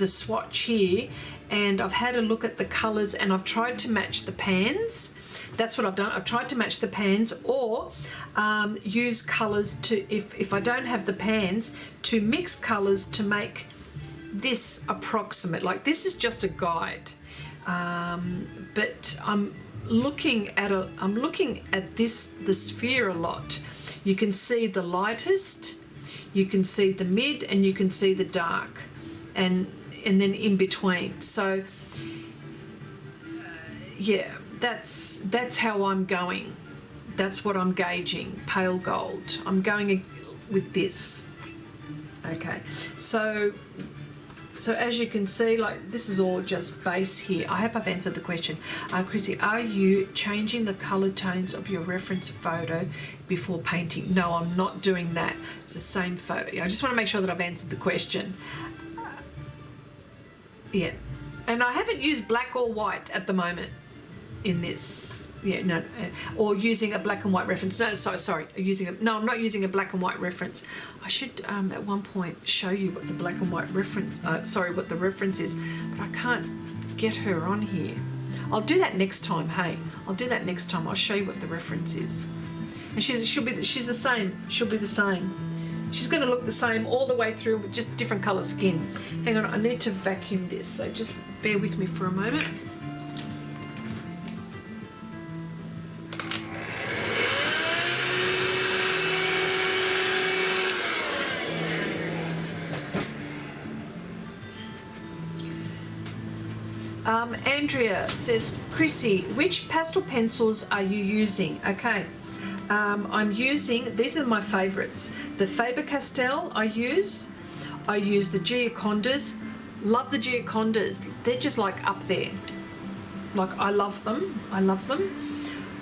swatch here, and I've had a look at the colors, and I've tried to match the pans. That's what I've done. I've tried to match the pans, or use colors to, if I don't have the pans, to mix colors to make this approximate. Like, this is just a guide, but I'm looking at the sphere a lot. You can see the lightest, you can see the mid, and you can see the dark, and then in between. So yeah, that's how I'm going. That's what I'm gauging. Pale gold. I'm going with this. Okay, so as you can see, like, this is all just base here. I hope I've answered the question. Chrissy, are you changing the color tones of your reference photo before painting? No, I'm not doing that. It's the same photo. I just want to make sure that I've answered the question. Yeah, and I haven't used black or white at the moment in this. Yeah, no, or using a black and white reference. No, sorry, I'm not using a black and white reference. I should at one point show you what the black and white reference, what the reference is, but I can't get her on here. I'll do that next time. Hey, I'll do that next time. I'll show you what the reference is. And she's the same. She'll be the same. She's going to look the same all the way through with just different colour skin. Hang on, I need to vacuum this, so just bear with me for a moment. Andrea says, Chrissy, which pastel pencils are you using? Okay, I'm using, these are my favourites. The Faber-Castell I use the Giocondas. Love the Giocondas. They're just like up there. Like I love them.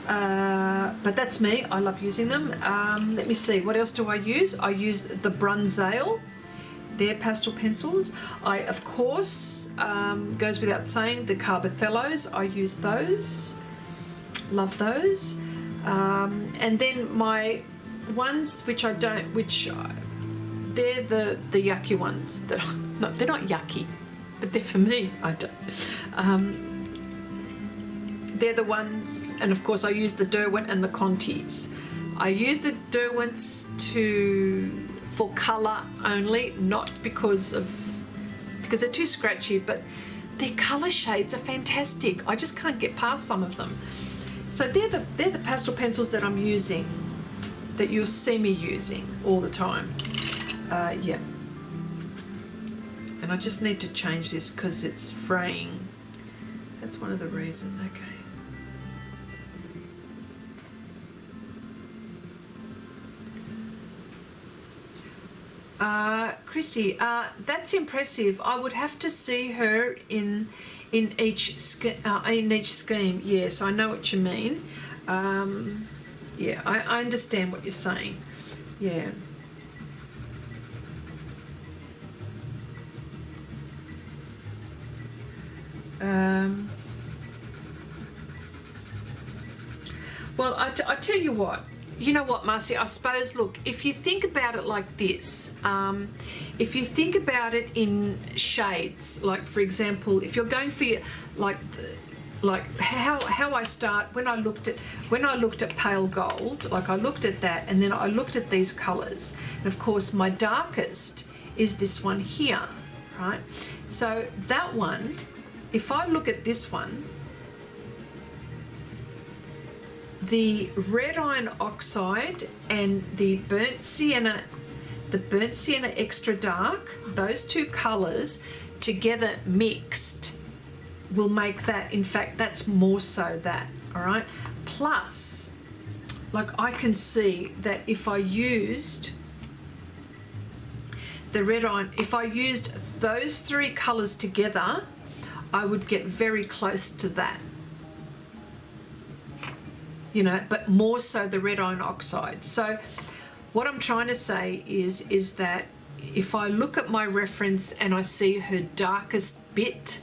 But that's me. I love using them. Let me see. What else do I use? I use the Brunsale. They're pastel pencils. I, of course, goes without saying, the Carbothellos. I use those. Love those. And then my ones they're the yucky ones that they're not yucky, but they're for me. I don't. They're the ones, and of course I use the Derwent and the Contis. I use the Derwents for colour only, not because they're too scratchy, but their colour shades are fantastic. I just can't get past some of them. So they're the pastel pencils that I'm using, that you'll see me using all the time. Yeah. And I just need to change this because it's fraying. That's one of the reasons. Okay. Chrissy, that's impressive. I would have to see her in each scheme. Yes, I know what you mean. Yeah, I understand what you're saying. Yeah. Well, I tell you what. You know what, Marcy, I suppose, look, if you think about it like this, if you think about it in shades, like, for example, if you're going for, like how I start, when I looked at pale gold, like I looked at that, and then I looked at these colours, and of course my darkest is this one here, right? So that one, if I look at this one, the red iron oxide and the burnt sienna extra dark, those two colours together mixed will make that, in fact, that's more so that, all right? Plus, like I can see that if I used the red iron, if I used those three colours together, I would get very close to that. You know, but more so the red iron oxide. So what I'm trying to say is that if I look at my reference and I see her darkest bit,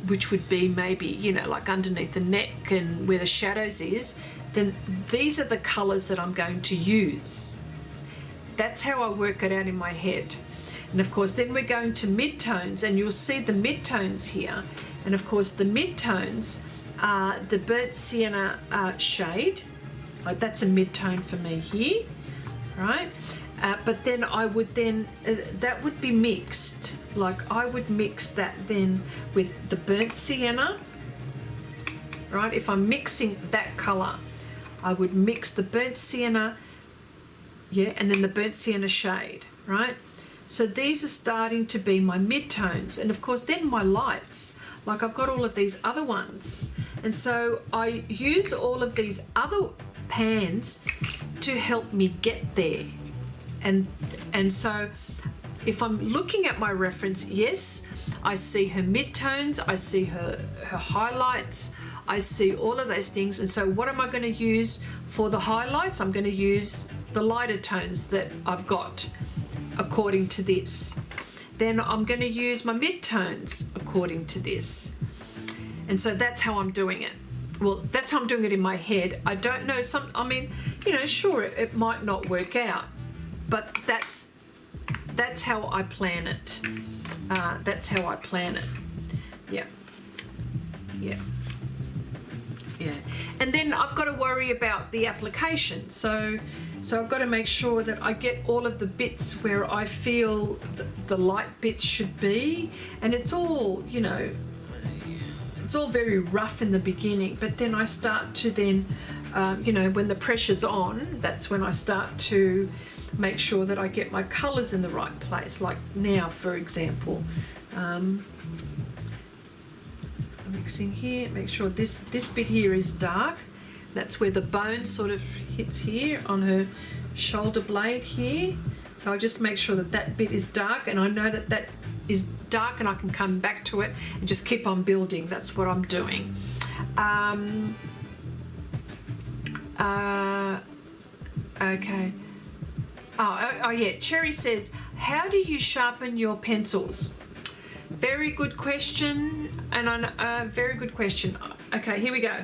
which would be maybe, you know, like underneath the neck and where the shadows is, then these are the colours that I'm going to use. That's how I work it out in my head. And of course, then we're going to midtones, and you'll see the midtones here. And of course, the midtones, the burnt sienna shade, like that's a mid-tone for me here, right? But then I would that would be mixed, like I would mix that then with the burnt sienna, right? If I'm mixing that colour, I would mix the burnt sienna, yeah, and then the burnt sienna shade, right? So these are starting to be my mid-tones, and of course then my lights. Like I've got all of these other ones, and so I use all of these other pans to help me get there. And so if I'm looking at my reference, yes, I see her midtones, I see her highlights, I see all of those things. And so what am I going to use for the highlights? I'm going to use the lighter tones that I've got according to this. Then I'm going to use my midtones according to this. And so that's how I'm doing it. Well, that's how I'm doing it in my head. I don't know, I mean, you know, sure, it might not work out, but that's how I plan it. That's how I plan it. Yeah. Yeah. I've got to worry about the application. So I've got to make sure that I get all of the bits where I feel the light bits should be, and it's all, you know, it's all very rough in the beginning, but then I start to then, you know, when the pressure's on, that's when I start to make sure that I get my colours in the right place. Like now, for example, mixing here, make sure this bit here is dark. That's where the bone sort of hits here on her shoulder blade here. So I just make sure that that bit is dark, and I know that that is dark, and I can come back to it and just keep on building. That's what I'm doing. Okay. Oh yeah, Cherry says, how do you sharpen your pencils? Very good question, and very good question. Okay, here we go.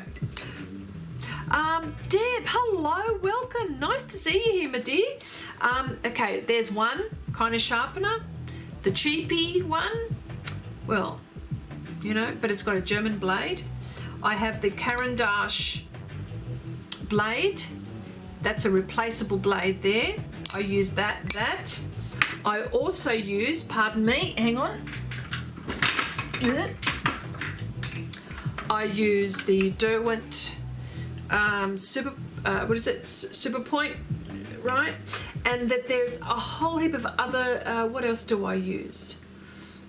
Deb, hello, welcome. Nice to see you here, my dear. Okay, there's one kind of sharpener, the cheapy one. Well, you know, but it's got a German blade. I have the Caran d'Ache blade. That's a replaceable blade there. I use that. I also use, pardon me, hang on. I use the Derwent Super Point, right? And that there's a whole heap of other, what else do I use?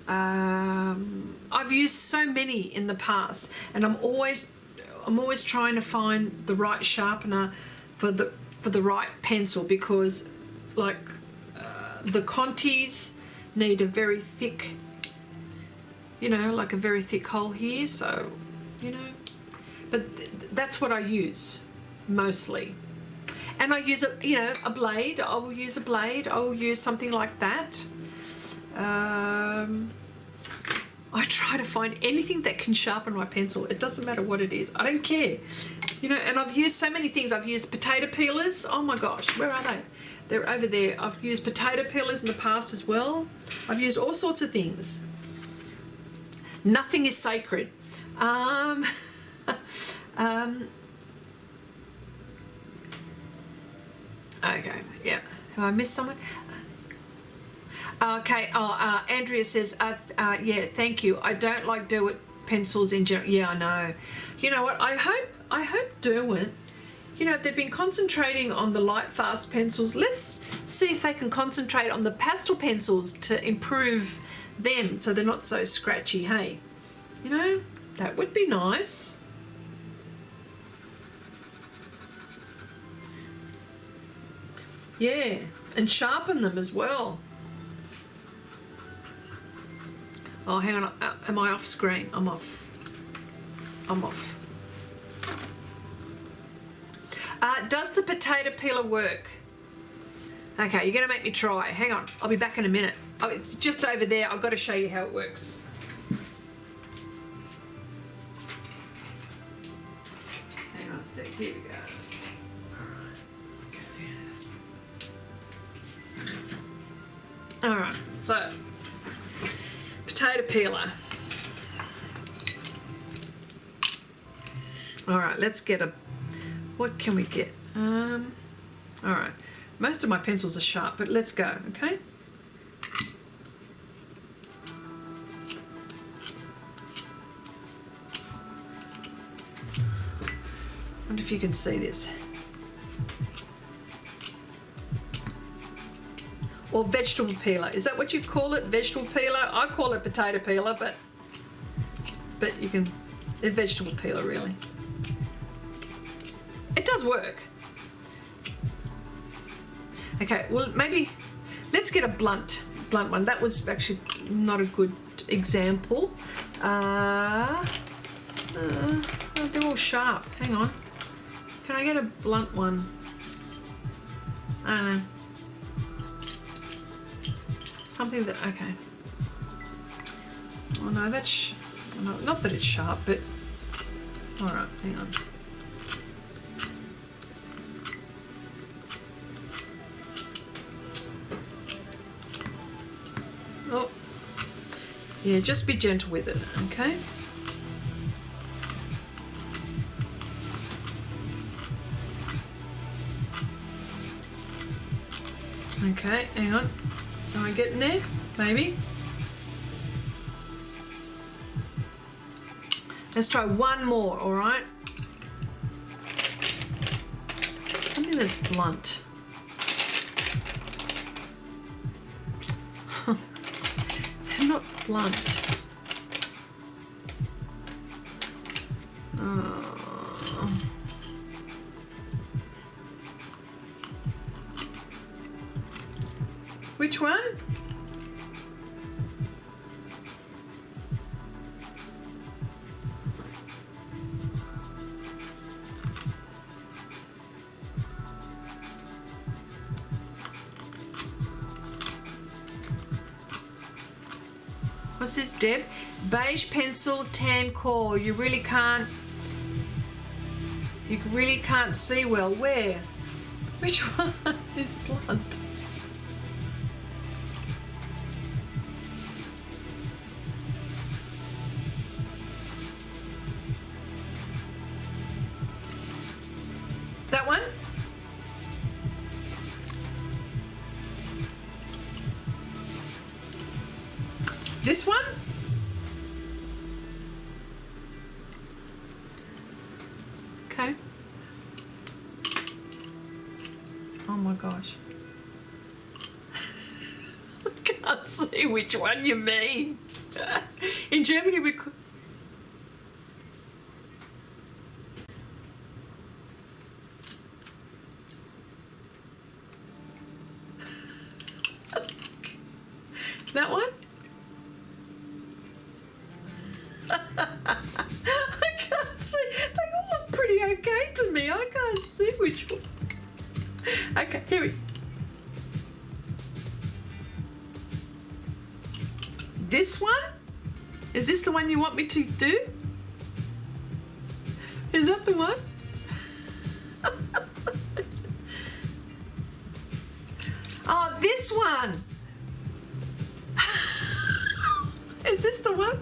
I've used so many in the past, and I'm always trying to find the right sharpener for the right pencil, because like the Contis need a very thick, you know, like a very thick hole here, so, you know, but that's what I use mostly. And I use a blade. I will use a blade. I will use something like that. I try to find anything that can sharpen my pencil. It doesn't matter what it is. I don't care. You know, and I've used so many things. I've used potato peelers. Oh my gosh, where are they? They're over there. I've used potato peelers in the past as well. I've used all sorts of things. Nothing is sacred. Okay, yeah. Have I missed someone? Okay, Andrea says, yeah, thank you. I don't like Derwent pencils in general. Yeah, I know. You know what? I hope Derwent, you know, they've been concentrating on the light fast pencils. Let's see if they can concentrate on the pastel pencils to improve them so they're not so scratchy, hey? You know, that would be nice. Yeah, and sharpen them as well. Oh, hang on. Am I off screen? I'm off. Does the potato peeler work? Okay, you're going to make me try. Hang on. I'll be back in a minute. Oh, it's just over there. I've got to show you how it works. Hang on a sec. Here we go. All right, so potato peeler. All right, let's get what can we get? All right, most of my pencils are sharp, but let's go, okay? Wonder if you can see this. Or vegetable peeler. Is that what you call it? Vegetable peeler? I call it potato peeler, but you can, a vegetable peeler really. It does work. Okay, well maybe let's get a blunt one. That was actually not a good example. They're all sharp. Hang on. Can I get a blunt one? I don't know. Something that, okay. Oh no, that's, not that it's sharp, but, all right, hang on. Oh, yeah, just be gentle with it, okay? Okay, hang on. Am I getting there? Maybe. Let's try one more, all right? Something that's blunt. They're not blunt. Which one? What's this, Deb? Beige pencil, tan core. You really can't see well. Where? Which one is blunt? That one? This one? Okay. Oh my gosh. I can't see which one you mean. In Germany we could... That one? I can't see. They all look pretty okay to me. I can't see which one. Okay, here we go. This one? Is this the one you want me to do? Is that the one? Oh, this one. Is this the one?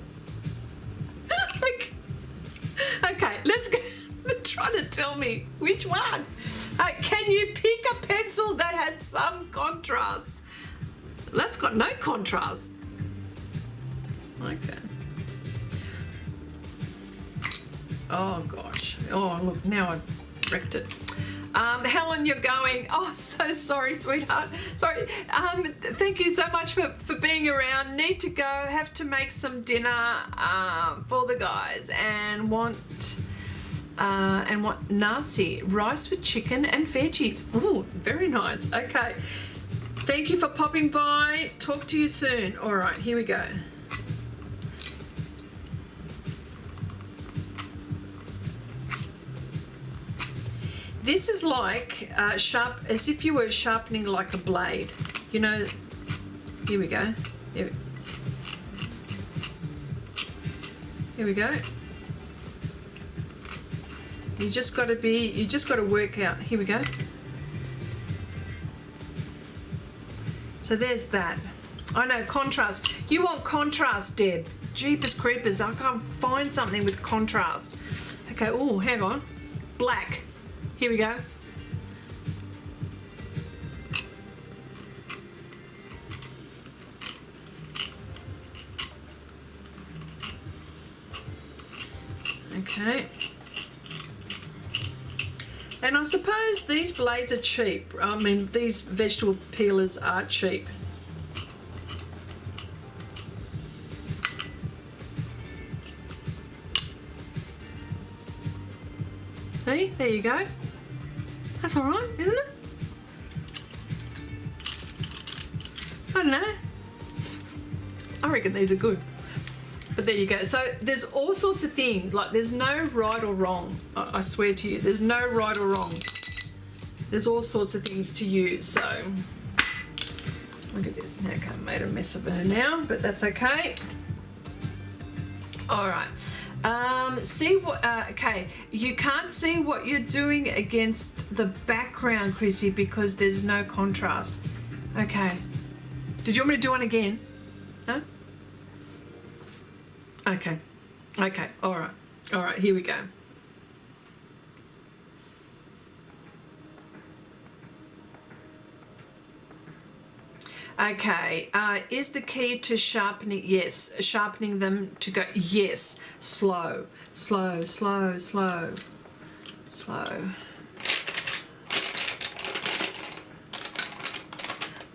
Okay, let's go. They're trying to tell me which one. Can you pick a pencil that has some contrast? That's got no contrast. Okay. Oh gosh. Oh look, now I've wrecked it. Helen, you're going. Oh, so sorry, sweetheart. Sorry. Thank you so much for being around. Need to go. Have to make some dinner for the guys and want nasi, rice with chicken and veggies. Ooh, very nice. Okay. Thank you for popping by. Talk to you soon. All right, here we go. This is like sharp, as if you were sharpening like a blade. You know, here we go. Here we go. You just got to work out. Here we go. So there's that. I know, contrast. You want contrast, Deb. Jeepers creepers, I can't find something with contrast. Okay, oh, hang on. Black. Here we go. Okay. And I suppose these blades are cheap. I mean, these vegetable peelers are cheap. See, there you go. That's all right, isn't it? I don't know. I reckon these are good. But there you go. So there's all sorts of things. Like there's no right or wrong. I swear to you, there's no right or wrong. There's all sorts of things to use. So look at this. Now I made a mess of her now, but that's okay. All right. See what, okay, you can't see what you're doing against the background, Chrissy, because there's no contrast. Okay. Did you want me to do one again? No? Okay. Okay. All right. All right. Here we go. Okay, is the key to sharpening? Yes, sharpening them to go. Yes, slow, slow, slow, slow, slow.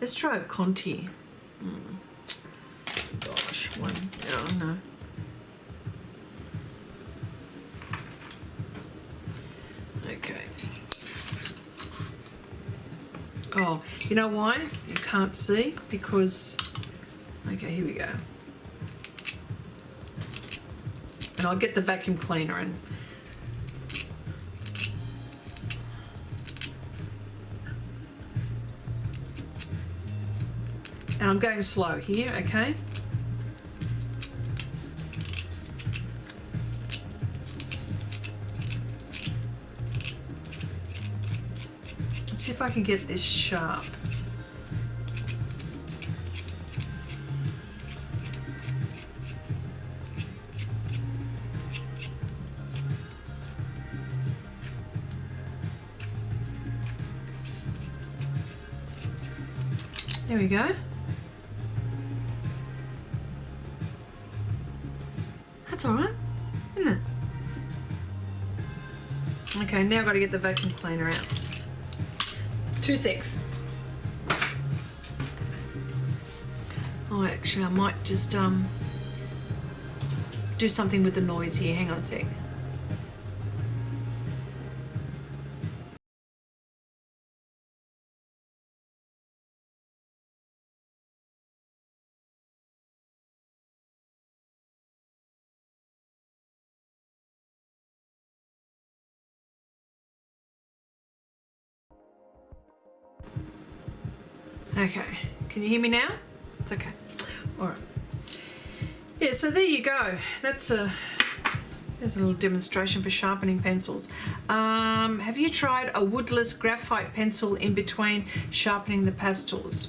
Let's try a Conti. Gosh, one. Oh no. Okay. Oh, you know why? You can't see because. Okay, here we go. And I'll get the vacuum cleaner and. And I'm going slow here, okay? Let's see if I can get this sharp. There we go. That's all right, isn't it? Okay, now I've got to get the vacuum cleaner out. 2 secs. Oh, actually, I might just do something with the noise here. Hang on a sec. Okay, can you hear me now? It's okay. All right. Yeah, so there you go. There's a little demonstration for sharpening pencils. Have you tried a woodless graphite pencil in between sharpening the pastels?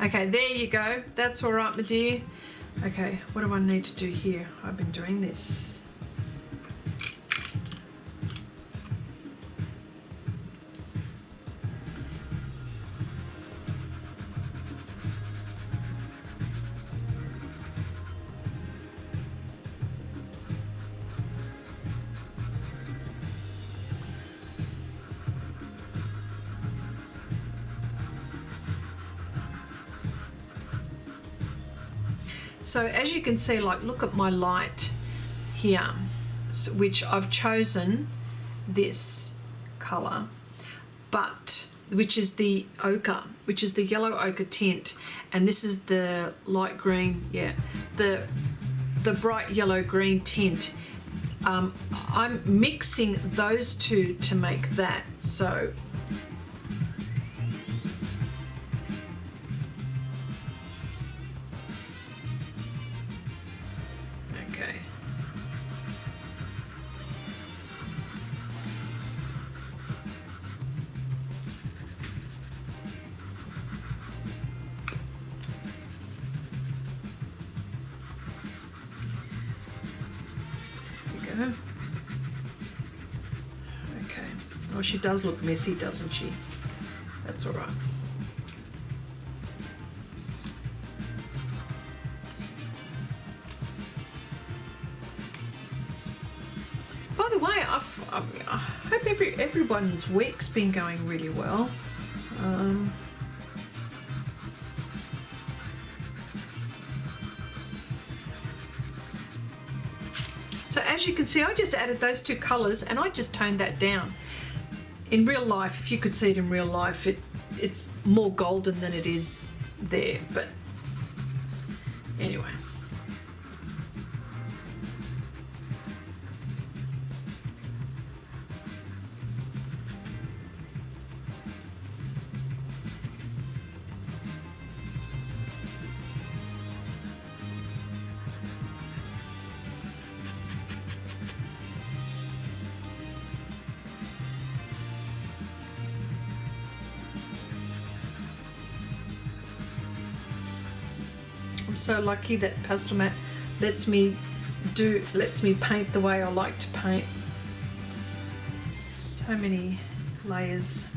Okay, there you go. That's all right, my dear. Okay, what do I need to do here? I've been doing this. So as you can see, like, look at my light here, which I've chosen this color, but which is the ochre, which is the yellow ochre tint, and this is the light green, yeah, the bright yellow green tint. I'm mixing those two to make that. So okay. There we go. Okay. Oh, she does look messy, doesn't she? That's all right. By the way, I hope everyone's week's been going really well. So as you can see, I just added those two colours and I just toned that down. In real life, if you could see it in real life, it's more golden than it is there, but anyway. I'm so lucky that Pastel Mat lets me paint the way I like to paint. So many layers.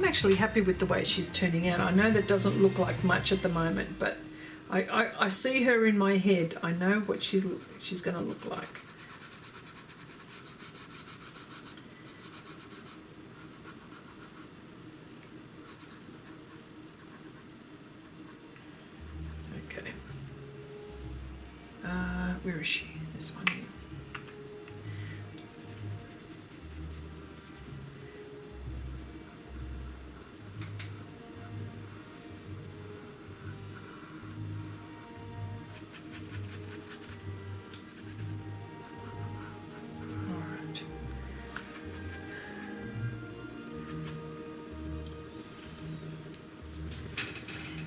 I'm actually happy with the way she's turning out. I know that doesn't look like much at the moment, but I see her in my head. I know what she's going to look like. Okay. Where is she? This one here.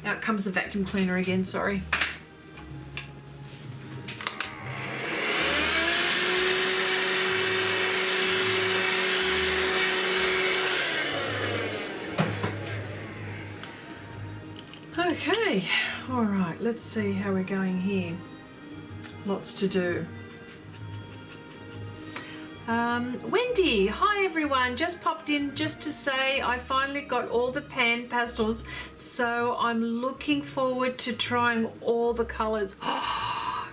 Out comes the vacuum cleaner again, sorry. Okay, all right, let's see how we're going here. Lots to do. Wendy, hi everyone, just popped in just to say I finally got all the pan pastels, so I'm looking forward to trying all the colors.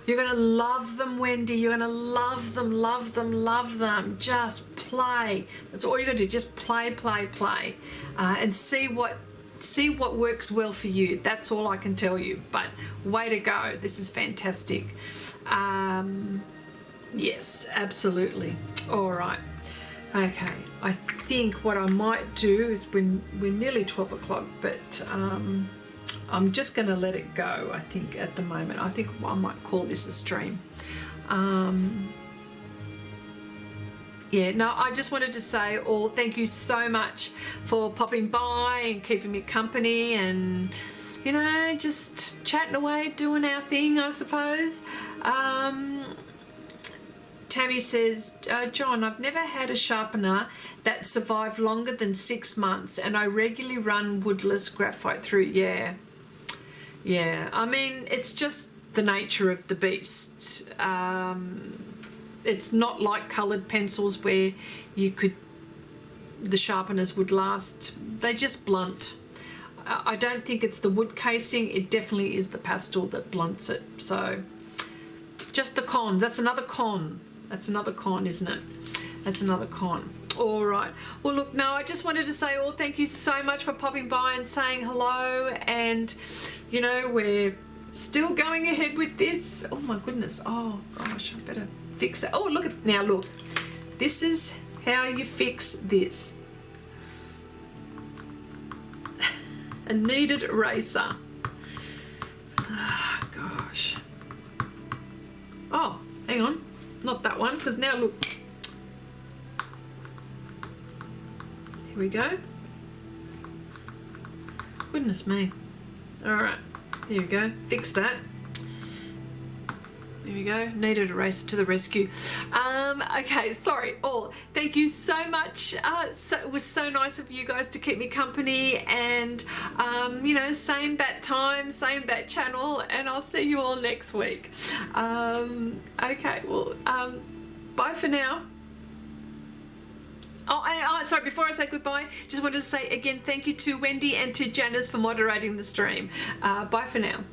You're gonna love them, Wendy. You're gonna love them, love them, love them. Just play. That's all you're gonna do. Just play, play, play, and see what works well for you. That's all I can tell you. But way to go. This is fantastic. Yes, absolutely. All right. Okay. I think what I might do is we're nearly 12 o'clock, but I'm just going to let it go, I think, at the moment. I think I might call this a stream. Yeah, no, I just wanted to say thank you so much for popping by and keeping me company and, you know, just chatting away, doing our thing, I suppose. Tammy says, John, I've never had a sharpener that survived longer than 6 months, and I regularly run woodless graphite through. Yeah, I mean, it's just the nature of the beast. It's not like coloured pencils where the sharpeners would last. They just blunt. I don't think it's the wood casing. It definitely is the pastel that blunts it. So just the cons. That's another con. That's another con, isn't it? That's another con. All right. Well, look, no, I just wanted to say thank you so much for popping by and saying hello. And, you know, we're still going ahead with this. Oh, my goodness. Oh, gosh, I better fix that. Oh, look. This is how you fix this. A kneaded eraser. Oh, gosh. Oh, hang on. Not that one, because now look. Here we go. Goodness me. All right, there you go. Fix that. There we go. Kneaded eraser to the rescue. Okay, sorry. Thank you so much. It was so nice of you guys to keep me company, and you know, same bat time, same bat channel, and I'll see you all next week. Okay, well, bye for now. Sorry, before I say goodbye, just wanted to say again thank you to Wendy and to Janice for moderating the stream. Bye for now.